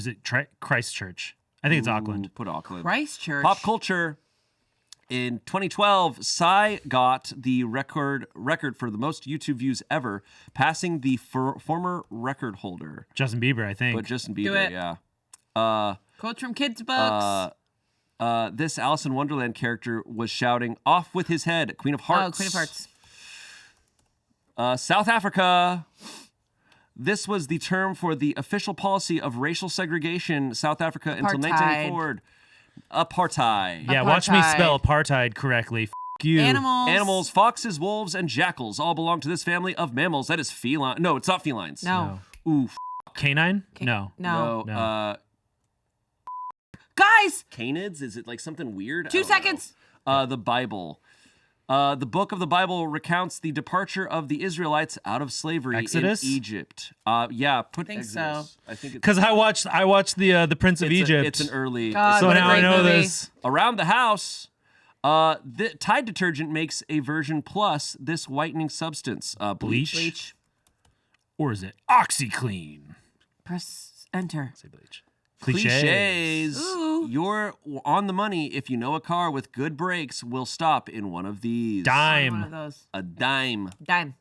it Christchurch? I think it's Auckland. Put Auckland. Christchurch. Pop culture. In 2012, Psy got the record for the most YouTube views ever, passing the former record holder. Justin Bieber, I think. But Justin Do Bieber, it. yeah. Quotes from kids' books. This Alice in Wonderland character was shouting, "Off with his head, Queen of Hearts." Queen of Hearts. South Africa. This was the term for the official policy of racial segregation South Africa until Apartheid. 1984. Apartheid. Yeah, watch me Apartheid. spell apartheid correctly. You. Animals, foxes, wolves, and jackals all belong to this family of mammals. That is feline. No, it's not felines. No. Ooh, Canine? No. No. no. Guys, Canids? Is it like something weird? 2 seconds. The Bible. The book of the Bible recounts the departure of the Israelites out of slavery Exodus? in Egypt. Yeah, put Think Exodus. so. I think it's Because I watched the Prince of Egypt. It's an early. God, so what a now I great know movie. this. Around the house, the Tide detergent makes a version plus this whitening substance, bleach. Bleach. Or is it OxyClean? Press enter. Say bleach. Cliches. Ooh. You're on the money if you know a car with good brakes will stop in one of these. One of Dime. those. A dime. Dime.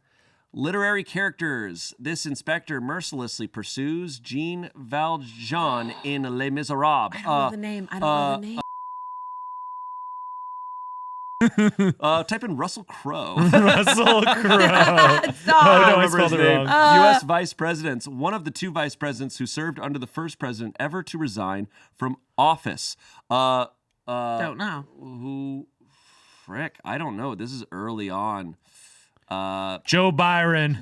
Literary characters. This inspector mercilessly pursues Jean Valjean in Les Miserables. I don't know the name. I don't know the name. Type in Russell Crowe. Russell Crowe. Stop. Oh, no, I Remember spelled his it name. wrong. U.S. vice presidents. One of the 2 vice presidents who served under the first president ever to resign from office. Don't know. Who? Frick. I don't know. This is early on. Joe Byron.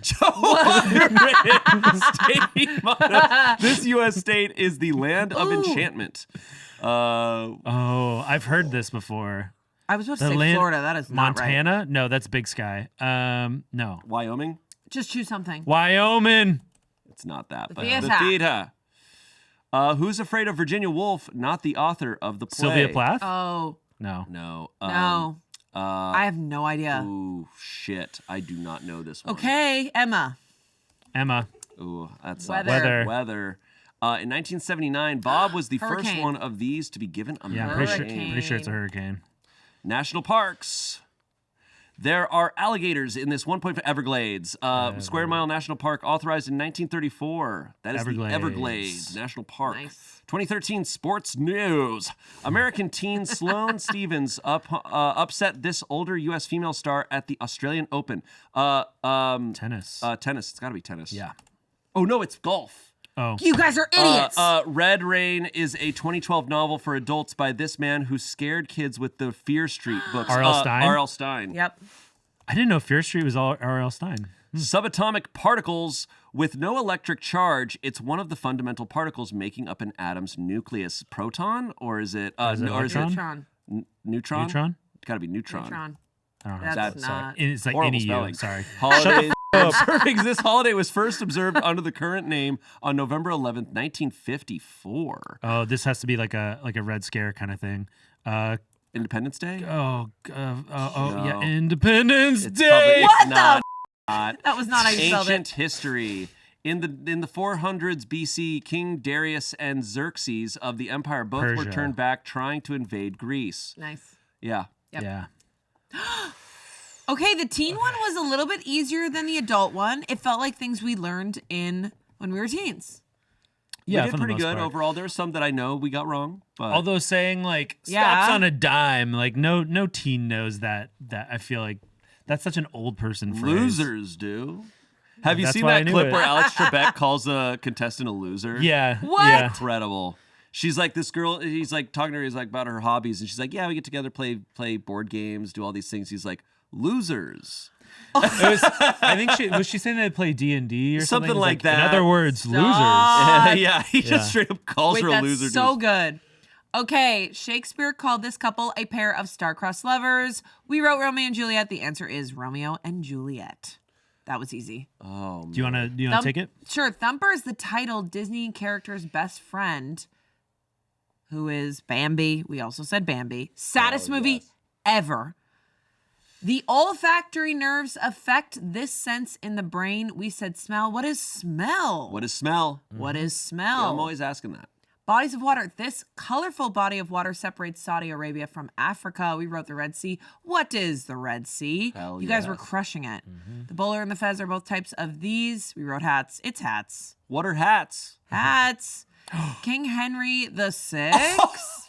This U.S. state is the land of enchantment. Oh, I've heard this before. I was about to say Florida. That is not right. Montana? No, that's Big Sky. No. Wyoming? Just choose something. Wyoming. It's not that, but theater. the theater. Who's Afraid of Virginia Woolf? Not the author of the play. Sylvia Plath? Oh, No. No. no. I have no idea. Ooh, shit. I do not know this one. Okay, Emma. Emma. Ooh, that's Weather. Weather. In 1979, Bob was the first Hurricane. one of these to be given a Yeah, I'm name. pretty sure it's a hurricane. National parks. There are alligators in this 1.5 Everglades. Square Mile National Park authorized in 1934. That is the Everglades National Park. Nice. 2013 sports news. American teen Sloane Stephens upset this older U.S. female star at the Australian Open. Tennis. Tennis. It's got to be tennis. Yeah. Oh, no, it's golf. Oh. You guys are idiots. Red Rain is a 2012 novel for adults by this man who scared kids with the Fear Street books. R.L. Stein? R.L. Stein. Yep. I didn't know Fear Street was R.L. Stein. Subatomic particles with no electric charge. It's one of the fundamental particles making up an atom's nucleus. Proton? Or is it... Is it or is it Neutron. neutron? Neutron? It's got to be neutron. Neutron. I don't know. That's sorry. not. It's like Horrible NEU. spelling. Sorry. Holidays. Observing this holiday was first observed under the current name on November 11th, 1954. Oh, this has to be like a Red Scare kind of thing. Independence Day? Yeah, Independence It's Day. What the? Not. That was not how you spelled Ancient it. history. In the 400s BC, King Darius and Xerxes of the empire both were Persia. turned back trying to invade Greece. Nice. Yeah. Yep. Yeah. Okay, the teen one was a little bit easier than the adult one. It felt like things we learned when we were teens. Yeah, we for did the pretty most good part. overall. There's some that I know we got wrong, but Although saying like Yeah. stops on a dime, like no teen knows that. I feel like that's such an old person phrase. losers do. Have you That's seen why I that knew clip it. where Alex Trebek calls a contestant a loser? Yeah. What? Yeah. Incredible. She's like this girl. He's like talking to her. He's like about her hobbies, and she's like, "Yeah, we get together, play board games, do all these things." He's like, "Losers." I think was she saying they play D&D or something? Something It's like that. In other words, Stop. losers. Yeah, he just straight up calls Wait, her a that's loser. so to good. Okay, Shakespeare called this couple a pair of star-crossed lovers. We wrote Romeo and Juliet. The answer is Romeo and Juliet. That was easy. Oh, Do you want to take it? Sure. Thumper is the title Disney character's best friend, who is Bambi. We also said Bambi. Saddest movie ever. The olfactory nerves affect this sense in the brain. We said smell. What is smell? What is smell? What is Yeah, smell? I'm always asking that. Bodies of water. This colorful body of water separates Saudi Arabia from Africa. We wrote the Red Sea. What is the Red Sea? Hell You guys were yes. crushing it. The bowler and the fez are both types of these. We wrote hats. It's hats. What are hats? Hats. King Henry the Sixth.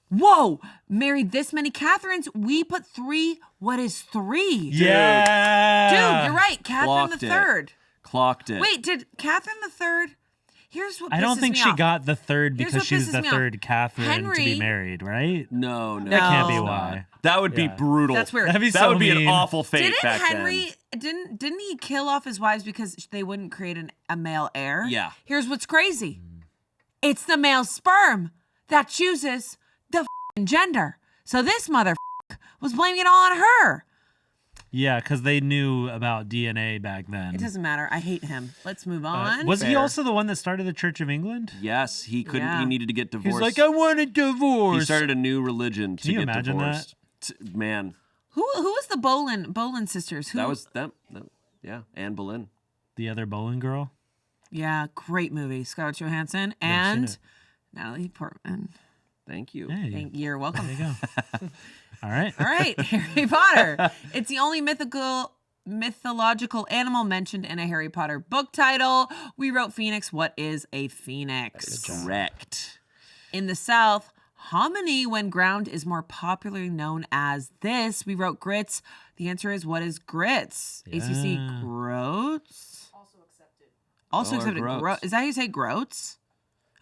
Whoa! Married this many Catherines. We put 3. What is 3? Yeah. Dude, you're right. Catherine Clocked the it. Third. Clocked it. Wait, did Catherine the Third? Here's what I don't pisses think me she off. got the third Here's because what she was pisses the me off. third Catherine to Henry- be married, right? No. That can't be No. why. That would be Yeah. brutal. That's weird. That'd be That so would be mean. an awful fate Didn't back Henry didn't he kill off his wives because they wouldn't create a male heir? Yeah. Here's what's crazy. It's the male sperm that chooses the gender. So this mother was blaming it all on her. Yeah, because they knew about DNA back then. It doesn't matter. I hate him. Let's move on. Was he Fair. also the one that started the Church of England? then. Yes, he couldn't. Yeah. He needed to get He's divorced. like, I want a divorce. He started a new religion to Can you get imagine divorced. Man, Who was the Boland sisters? Who that was that. Yeah, Anne Boleyn. The other bowling girl. Yeah, great movie. Scarlett Johansson seen and it. Natalie Portman. Thank you. Hey, You're welcome. there you go. All right. All right, Harry Potter. It's the only mythological animal mentioned in a Harry Potter book title. We wrote Phoenix. What is a phoenix? Correct. In the South, hominy when ground is more popularly known as this. We wrote grits. The answer is, what is grits? ACC, groats. Also accepted. Also Oh, or accepted. groats. Is that how you say groats?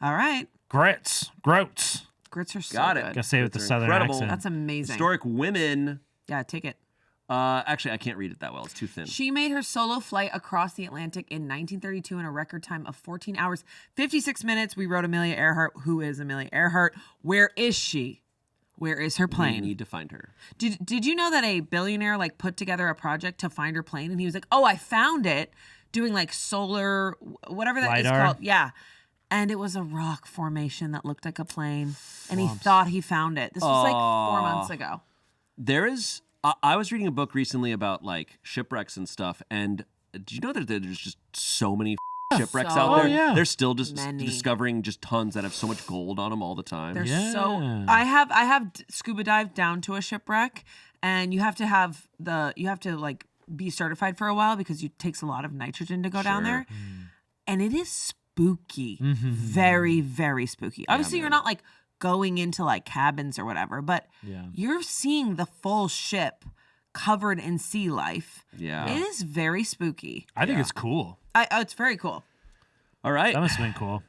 All right. Groats. Grits are so Got it. good. Gotta say it with the They're southern incredible. accent. That's amazing. Historic women. Yeah, take it. Actually, I can't read it that well. It's too thin. She made her solo flight across the Atlantic in 1932 in a record time of 14 hours, 56 minutes. We wrote Amelia Earhart. Who is Amelia Earhart? Where is she? Where is her We plane? need to find her. Did you know that a billionaire like put together a project to find her plane, and he was like, "Oh, I found it," doing like solar, whatever that is LiDAR? called. Yeah, and it was a rock formation that looked like a plane, and he thought he found it. This was like 4 months ago. There is. I was reading a book recently about like shipwrecks and stuff, and do you know that there's just so many shipwrecks So out there? yeah. They're still just many. discovering just tons that have so much gold on them all the time. They're so. Yeah. I have scuba dived down to a shipwreck, and you have to like be certified for a while because it takes a lot of nitrogen to go down Sure. there, and it is spooky, very very spooky. Obviously, you're not like going into like cabins or whatever, but Yeah. you're seeing the full ship covered in sea life. Yeah. It is very spooky. I think it's cool. It's very cool. All right. That must have been cool.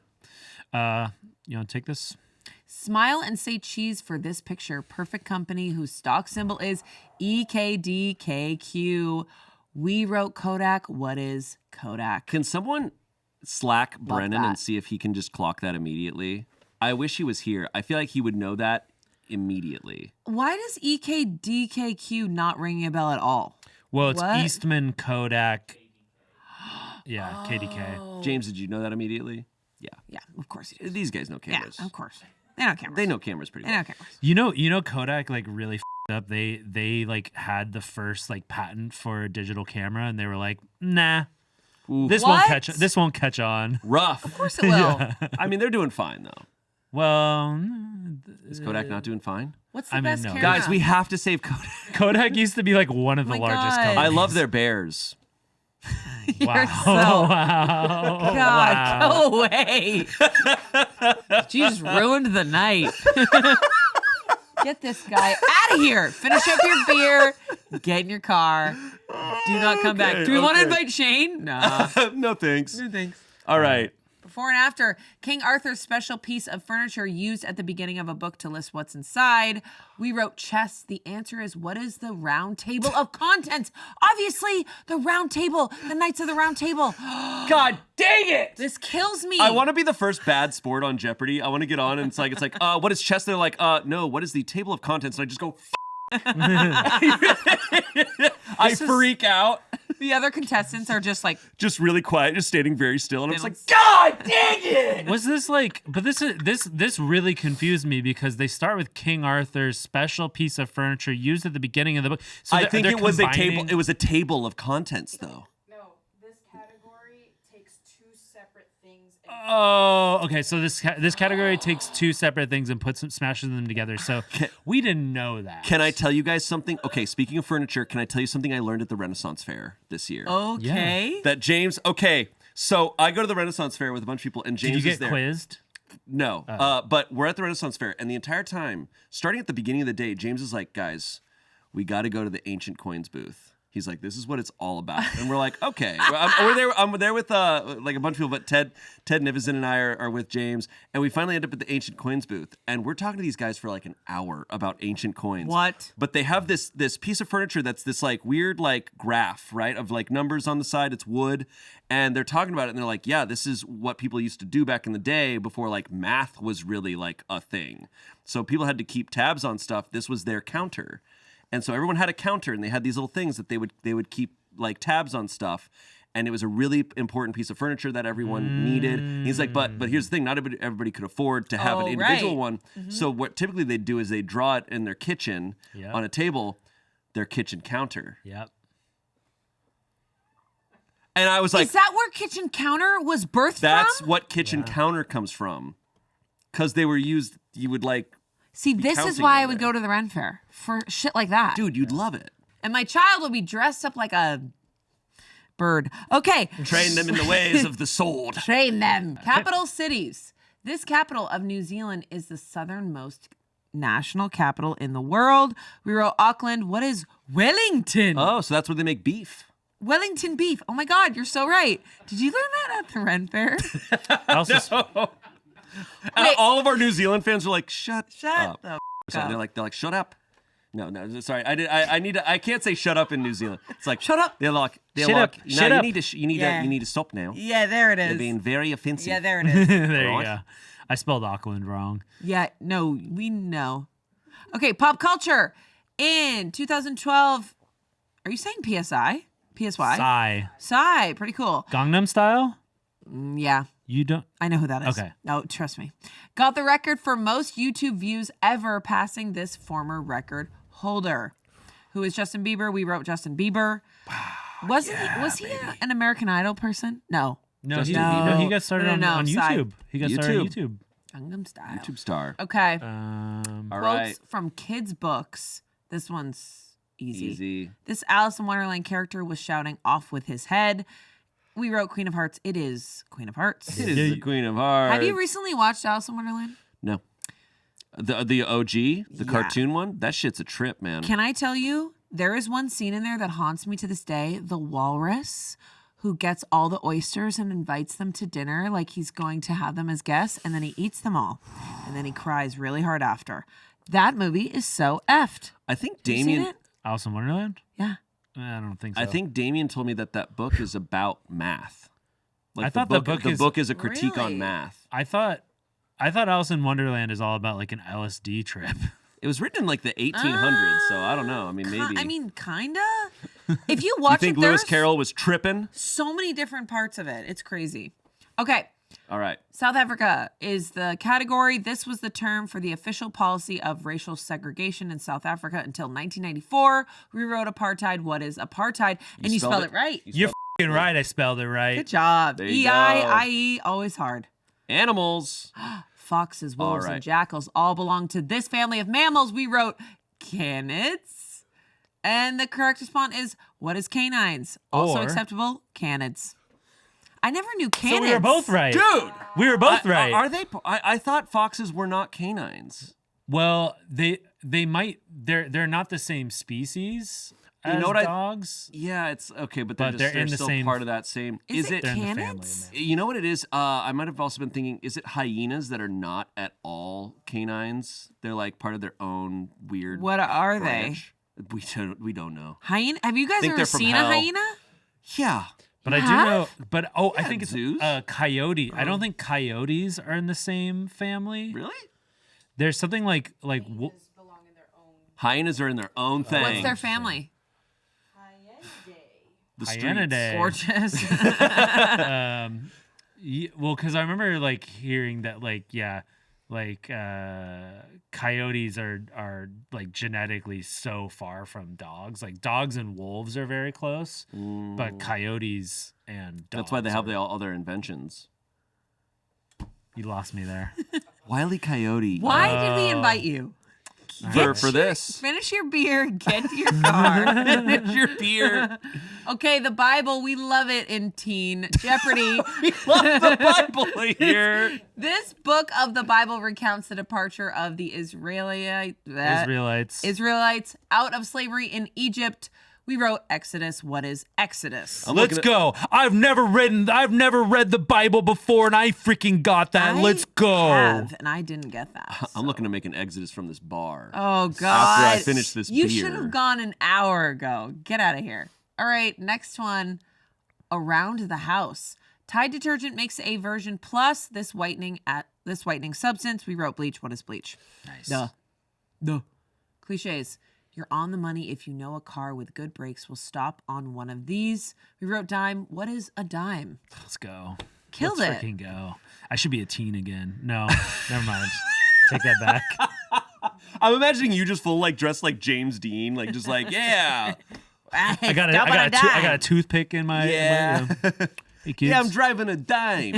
You want to take this? Smile and say cheese for this picture. Perfect company whose stock symbol is EKDKQ. We wrote Kodak. What is Kodak? Can someone Slack Brennan that. and see if he can just clock that immediately? I wish he was here. I feel like he would know that immediately. Why does EKDKQ not ring a bell at all? Well, it's What? Eastman Kodak. Yeah, KDK. James, did you know that immediately? Yeah. Yeah, of course it is. These guys know Yeah, cameras. of course. They know cameras. They know cameras pretty They well. know cameras. You know Kodak like really up. They like had the first like patent for a digital camera, and they were like, nah, this won't What? catch. This won't catch on. Rough. Of course it will. I mean, they're doing fine though. Well, Is Kodak not doing fine? What's the I mean, best no. camera? Guys, we have to save Kodak. Kodak used to be like one of the my largest God. companies. I love their bears. You're Wow. so... Wow. God, Wow. go away. You just ruined the night. Get this guy out of here. Finish up your beer. Get in your car. Do not come back. Do we want to invite Shayne? No. No thanks. No thanks. All right. Before and after, King Arthur's special piece of furniture used at the beginning of a book to list what's inside. We wrote chess. The answer is, what is the round table of contents? Obviously, the round table, the Knights of the Round Table. God dang it! This kills me. I want to be the first bad sport on Jeopardy. I want to get on and it's like, what is chess? They're like, no, what is the table of contents? And I just go, I freak out. The other contestants are just like, Just really quiet, just standing very still. And I'm just like, don't- God dang it! Was this like? But this really confused me because they start with King Arthur's special piece of furniture used at the beginning of the book. So I think they're it was a combining- table. It was a table of contents, though. No, this category takes two separate things. And Oh, okay. So this category takes two separate things and smashes them together. So we didn't know that. Can I tell you guys something? Okay, speaking of furniture, can I tell you something I learned at the Renaissance Fair this year? okay. That James, okay, so I go to the Renaissance Fair with a bunch of people, and Did James you is get there. quizzed? No, but we're at the Renaissance Fair, and the entire time, starting at the beginning of the day, James is like, guys, we got to go to the ancient coins booth. He's like, this is what it's all about. And we're like, okay. I'm there with like a bunch of people, but Ted Nivison and I are with James. And we finally end up at the ancient coins booth. And we're talking to these guys for like an hour about ancient coins. What? But they have this piece of furniture that's this like weird like graph, right? Of like numbers on the side. It's wood. And they're talking about it and they're like, yeah, this is what people used to do back in the day before like math was really like a thing. So people had to keep tabs on stuff. This was their counter. And so everyone had a counter, and they had these little things that they would keep like tabs on stuff, and it was a really important piece of furniture that everyone needed. And he's like, but here's the thing: not everybody could afford to have an individual right. one. So what typically they do is they draw it in their kitchen Yep. on a table, their kitchen counter. Yep. And I was like, is that where Kitchen Counter was birthed that's from? what Kitchen Counter comes from. Because they were used, you would like, See, this is counting why on I would there. go to the Ren Fair for shit like that. dude, you'd love it. And my child would be dressed up like a bird. Okay. Train them in the ways of the sword. Train them. Capital cities. This capital of New Zealand is the southernmost national capital in the world. We wrote Auckland. What is Wellington? Oh, so that's where they make beef. Wellington beef. Oh my God, you're so right. Did you learn that at the Ren Fair? I also Wait. All of our New Zealand fans are like, shut up. the So they're like, shut up. No, sorry. I can't say shut up in New Zealand. It's like, shut up. They're like, Shut up. no, Shut you up. need to stop now. Yeah, there it You're is. being very offensive. Yeah, there it is. there you Right. go. I spelled Auckland wrong. Yeah, no, we know. Okay, pop culture. In 2012, are you saying PSI? PSY? Sigh. Psy, pretty cool. Gangnam Style? Yeah, You don't. I know who that is. Okay. No, trust me. Got the record for most YouTube views ever, passing this former record holder. Who is Justin Bieber? We wrote Justin Bieber. Was he an American Idol person? No. No, Justin he, Bieber? no, he got started No, on Psy. YouTube. He got started on YouTube. Gangnam Style. YouTube star. Okay. All Quotes right. from kids' books. This one's easy. Easy. This Alice in Wonderland character was shouting off with his head. We wrote Queen of Hearts. It is Queen of Hearts. It is the Queen of Hearts. Have you recently watched Alice in Wonderland? No. The OG, the Yeah. cartoon one, that shit's a trip, man. Can I tell you, there is one scene in there that haunts me to this day. The walrus who gets all the oysters and invites them to dinner like he's going to have them as guests, and then he eats them all. And then he cries really hard after. That movie is so effed. I think You seen Damien. it? Alice in Wonderland? Yeah. I don't think so. I think Damien told me that book is about math. Like I thought the book is a critique Really? on math. I thought Alice in Wonderland is all about like an LSD trip. It was written in like the 1800s, so I don't know. I mean, maybe. Kinda. If you you watch think it, Lewis there's Carroll was tripping? so many different parts of it. It's crazy. Okay. All right. South Africa is the category. This was the term for the official policy of racial segregation in South Africa until 1994. We wrote apartheid. What is apartheid? And you spelled it right. You're f***ing right. I spelled it right. Good job. There you EIIE, always hard. Animals. Foxes, wolves, All right. and jackals all belong to this family of mammals. We wrote canids. And the correct response is, what is canines? Also Or- acceptable, canids. I never knew canids. So we were both right. Dude! We were both right. Are they? I thought foxes were not canines. Well, they might they're not the same species as know what dogs. Yeah, it's okay, but But they're they're in the still same- part of that same. Is it They're in the family, canids? man. You know what it is? I might have also been thinking, is it hyenas that are not at all canines? They're like part of their own weird. What are branch. We don't know. Hyena? Have you guys Think ever they're from seen a hell. hyena? Yeah. But I do have? know. But I Yeah, think it's zoos. coyote. I don't think coyotes are in the same family. Really? There's something like Belong in their own Hyenas are in their own thing. What's their family? Hyenday. The Hyenidae. streets. Gorgeous. Well, because I remember like hearing that coyotes are like genetically so far from dogs. Like dogs and wolves are very close, but coyotes and dogs. That's why they have all their inventions. You lost me there. Wile E. Coyote. Why did we invite you? For this? Finish your beer, get to your car. Finish your beer. Okay, the Bible, we love it in Teen Jeopardy. Love the Bible here. This book of the Bible recounts the departure of the Israelites out of slavery in Egypt. We wrote Exodus. What is Exodus? Let's go. I've never read the Bible before, and I freaking got that. Let's go. Have, and I didn't get that. I'm looking to make an exodus from this bar. Oh God! After I finish this you beer. should have gone an hour ago. Get out of here. All right, next one. Around the house. Tide detergent makes a version plus this whitening substance. We wrote bleach. What is bleach? Nice. Duh. Cliches. You're on the money if you know a car with good brakes will stop on one of these. We wrote dime. What is a dime? Let's go. Killed Let's it. freaking go. I should be a teen again. No, never mind. Take that back. I'm imagining you just full like dressed like James Dean, like just like, yeah. I got a toothpick in my. Yeah. Hey, kids. Yeah, I'm driving a dime.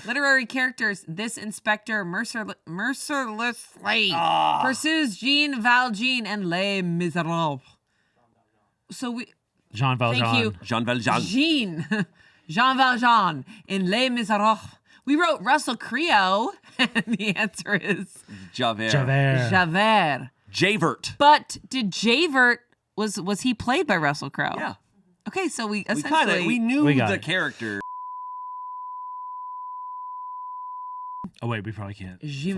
Literary characters. This inspector mercilessly pursues Jean Valjean and Les Miserables. So we Jean Valjean. thank you, Jean Valjean. Jean Valjean in Les Miserables. We wrote Russell Crowe, and the answer is Javert. Javert. Javert. But did Javert was he played by Russell Crowe? Yeah. Okay, so we We essentially knew got the it. character. Oh wait, we probably can't. Jean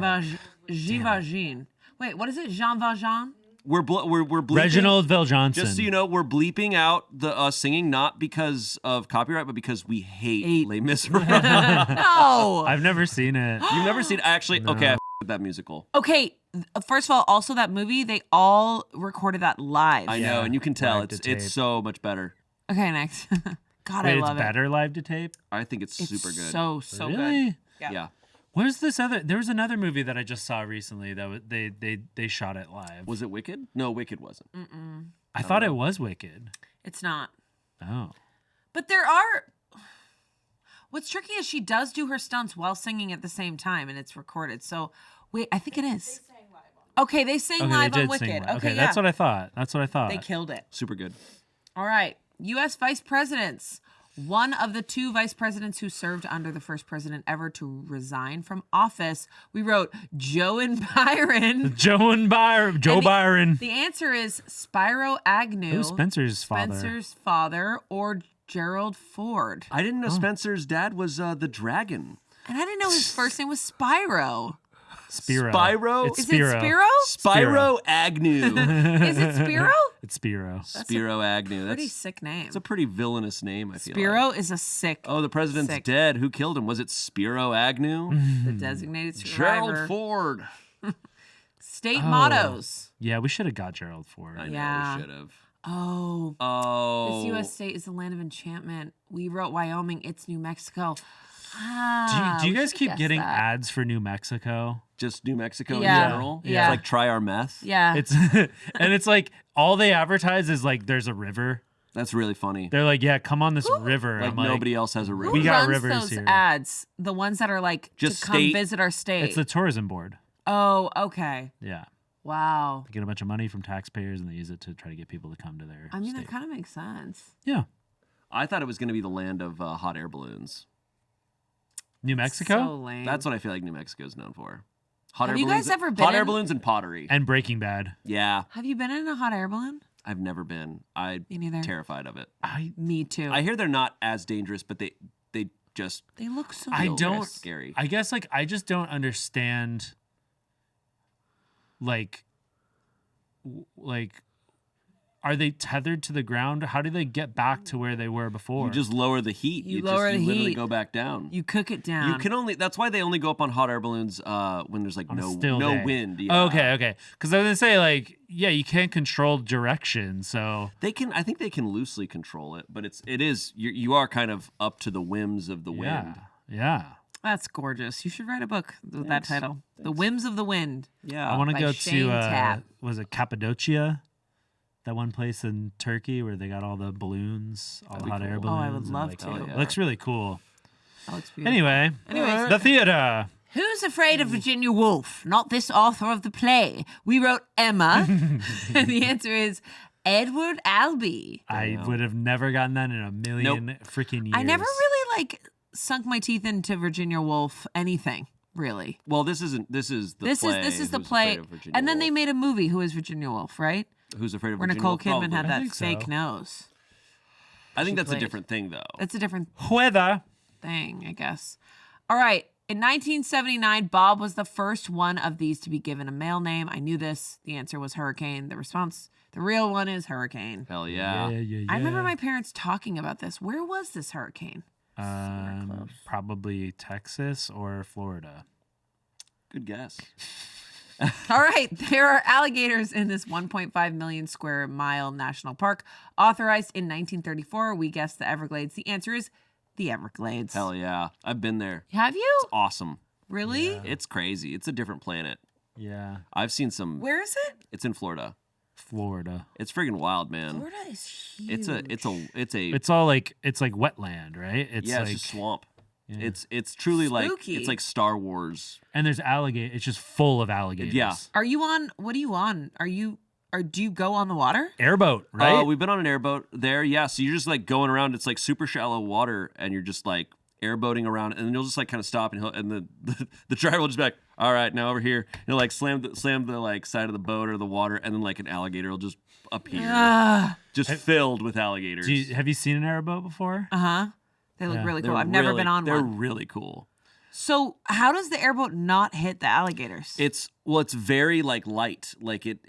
Valjean. Wait, what is it? Jean Valjean? We're bleeping. Reginald Veljohnson. Just so you know, we're bleeping out the singing not because of copyright, but because we hate Les Miserables. No. I've never seen it. You've never seen? Actually, okay, I with that musical. Okay, first of all, also that movie, they all recorded that live. I know, and you can tell Live to it's tape. so much better. Okay, next. God, Wait, I it's love better live to tape. I think it's it. super It's good. so Really? good. Yeah. Where's this other? There was another movie that I just saw recently that they shot it live. Was it Wicked? No, Wicked wasn't. I thought it was Wicked. It's not. Oh. But there are. What's tricky is she does do her stunts while singing at the same time, and it's recorded. So wait, I think it is. Okay, they sang Okay, live they on did sing Wicked. live. Okay, yeah. That's what I thought. That's what I thought. They killed it. Super good. All right. U.S. vice presidents. One of the two vice presidents who served under the first president ever to resign from office. We wrote Joe and Byron. Joe Byron. The answer is Spiro Agnew. Who's Spencer's father? Spencer's father or Gerald Ford. I didn't know Spencer's dad was the dragon. And I didn't know his first name was Spyro. Spiro. Spyro? It's Is Spiro. it Spiro? Spyro Agnew. Is it Spiro? It's Spiro. Spiro Agnew. Pretty That's sick name. it's a pretty villainous name, I feel Spiro like. is a sick. Oh, the president's sick. dead. Who killed him? Was it Spiro Agnew? The designated survivor. Gerald Ford. State mottos. Yeah, we should have got Gerald Ford. I know Yeah. we should have. Oh. Oh. This U.S. state is the land of enchantment. We wrote Wyoming. It's New Mexico. Do you we guys should've keep guessed getting that. ads for New Mexico? Just New Mexico Yeah. in general? Yeah. It's like try our meth. Yeah. It's and it's like all they advertise is like there's a river. That's really funny. They're like, yeah, come on this river. Like I'm nobody else has a river. Who We got runs rivers those here. ads? The ones that are like Just to come state- visit our state. It's the tourism board. Oh, okay. Yeah. Wow. They get a bunch of money from taxpayers and they use it to try to get people to come to their I mean, state. that kind of makes sense. Yeah. I thought it was going to be the land of hot air balloons. New Mexico? So lame. That's what I feel like New Mexico is known for. Hot Have air you balloons, guys ever been hot air in- balloons and pottery. And Breaking Bad. Yeah, Have you been in a hot air balloon? I've never been. I'm Me neither. terrified of it. Me too. I hear they're not as dangerous, but they just they look so. I feel don't scary. I guess like I just don't understand like are they tethered to the ground? How do they get back to where they were before? You just lower the heat. You lower the literally heat. go back down. You cook it down. You can only. That's why they only go up on hot air balloons when there's like On a no still day. wind. Yeah. Okay. Because I was gonna say like, yeah, you can't control direction, so They can. I think they can loosely control it, but it is. You are kind of up to the whims of the wind. yeah. That's gorgeous. You should write a book with that title. The Whims of the Wind. Yeah. I want to by go Shayne to Tapp. was it Cappadocia? That one place in Turkey where they got all the balloons, all the hot air cool. Oh, balloons. I would and, love like, to. It looks really cool. That looks beautiful. Anyway, Anyways. the theater. Who's afraid of Virginia Woolf? Not this author of the play. We wrote Emma. And the answer is Edward Albee. I would have never gotten that in a million freaking years. I never really sunk my teeth into Virginia Woolf anything, really. Well, this isn't. This is the play. This is the Who's play. Afraid of Virginia And then they Woolf. made a movie, Who is Virginia Woolf, right? Who's Afraid of Where Virginia Nicole Woolf? Kidman had Probably. that think so. fake nose. I think she that's played. a different thing, though. That's a different Weather. thing, I guess. All right. In 1979, Bob was the first one of these to be given a male name. I knew this. The answer was Hurricane. The real one is Hurricane. Hell yeah. I remember my parents talking about this. Where was this hurricane? Probably Texas or Florida. Good guess. All right. There are alligators in this 1.5 million square mile national park. Authorized in 1934. We guessed the Everglades. The answer is the Everglades. Hell yeah. I've been there. Have you? Awesome. Really? It's crazy. It's a different planet. Yeah. I've seen some. Where is it? It's in Florida. Florida. It's friggin' wild, man. Florida is huge. It's all like wetland, right? It's yeah, like it's just swamp. Yeah. It's truly Spooky. it's like Star Wars. and there's alligator. It's just full of alligators. Yeah. Are you on? What are you on? Do you go on the water? Airboat, right? We've been on an airboat there. Yeah, so you're just like going around. It's like super shallow water, and you're just like airboating around, and then you'll just like kind of stop, and the driver will just be like, "All right, now over here." And he'll like slam the like side of the boat or the water, and then like an alligator will just appear, just filled with alligators. Have you seen an airboat before? They look Yeah. really cool. They're I've never been on They're one. really cool. So how does the airboat not hit the alligators? It's very like light, like it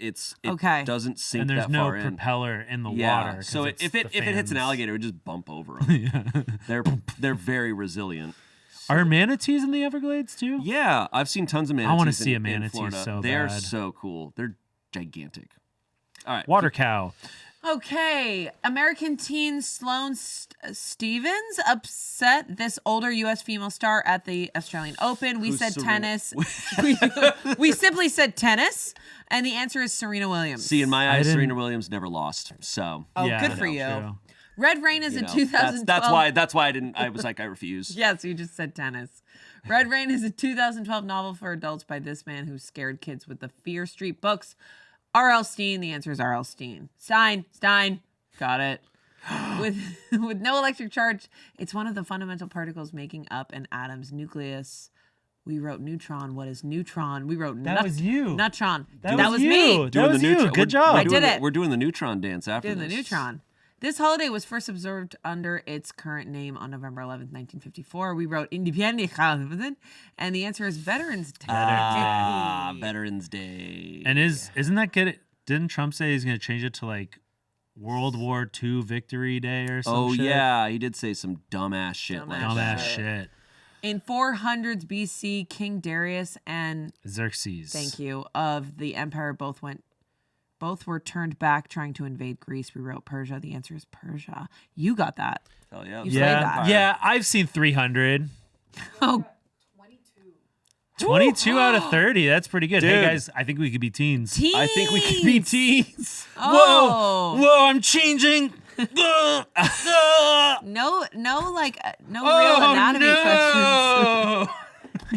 Okay. doesn't sink And there's that no far in. propeller in the Yeah, water. 'cause so it's if it the hits an fans. alligator, it would just bump over them. They're very resilient. Are manatees in the Everglades too? Yeah, I've seen tons of manatees. I wanna see a in manatee Florida. so They're bad. so cool. They're gigantic. All right, Water cow. Okay, American teen Sloane Stevens upset this older U.S. female star at the Australian Open. We Who's said Serena- tennis. we simply said tennis, and the answer is Serena Williams. See, in my I eyes, didn't- Serena Williams never lost. So Oh, Yeah, good for you. true. Red Rain is you a know, 2012. that's why I didn't. I was like, I refuse. Yes, you just said tennis. Red Rain is a 2012 novel for adults by this man who scared kids with the Fear Street books. R.L. Stein. The answer is R.L. Stein. Stein. Got it. With no electric charge, it's one of the fundamental particles making up an atom's nucleus. We wrote neutron. What is neutron? We wrote That was you. Neutron. That was you. me. That Doing was the you. neutron. Good job. I did it. We're doing the neutron dance after Doing the this. neutron. This holiday was first observed under its current name on November 11th, 1954. We wrote Independence, and the answer is Veterans Day. Veterans Day. And isn't that good? Didn't Trump say he's going to change it to like World War II Victory Day or something? Oh yeah, he did say some dumbass shit like Dumbass that. shit. In 400s BC, King Darius and Xerxes. thank you of the empire both were turned back trying to invade Greece. We wrote Persia. The answer is Persia. You got that. Hell yeah. You slayed Yeah, that. yeah. I've seen 300. Oh, 22 out of 30. That's pretty good. Hey Dude. guys, I think we could be teens. teens. I think we can be teens. Oh. Whoa, I'm changing. No real anatomy questions.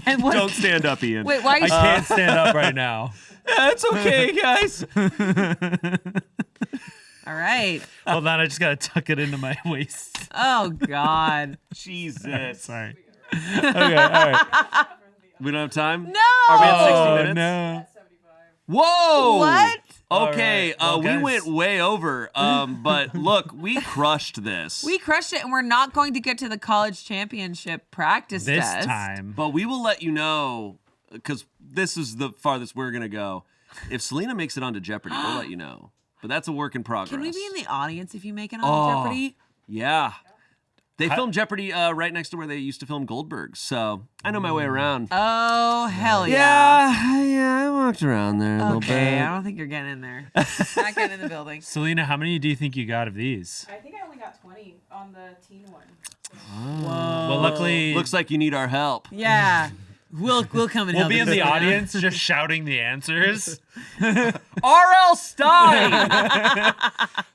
And what, Don't stand up, Ian. wait, why are I you can't stand up right now. That's okay, guys. All right. Hold on, I just got to tuck it into my waist. Oh God. Jesus. Sorry. Okay, all right. We don't have time? No. Are we at 60 Oh, minutes? no. Whoa! What? Okay, All right. Well, we guys. went way over. But look, we crushed this. We crushed it, and we're not going to get to the college championship practice This test. time. But we will let you know, because this is the farthest we're gonna go. If Selina makes it onto Jeopardy, we'll let you know. But that's a work in progress. Can we be in the audience if you make it on Jeopardy? Yeah. They filmed Jeopardy right next to where they used to film Goldberg, so I know my way around. Oh hell yeah! Yeah, I walked around there a little Okay, bit. I don't think you're getting in there. Not getting in the building. Selena, how many do you think you got of these? I think I only got 20 on the teen one. Well, luckily, Looks like you need our help. Yeah, we'll come and we'll help be you, in the Selena. audience just shouting the answers. R.L. Stein!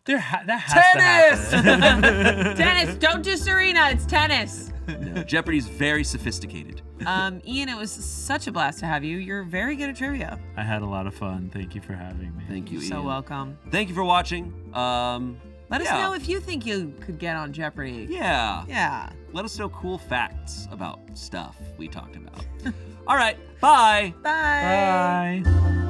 That has to happen. Tennis. Don't do Serena. It's tennis. No, Jeopardy's very sophisticated. Ian, it was such a blast to have you. You're very good at trivia. I had a lot of fun. Thank you for having me. Thank you, You're Ian. so welcome. Thank you for watching. Let us Yeah. know if you think you could get on Jeopardy. Yeah. Yeah. Let us know cool facts about stuff we talked about. All right. Bye. Bye. Bye.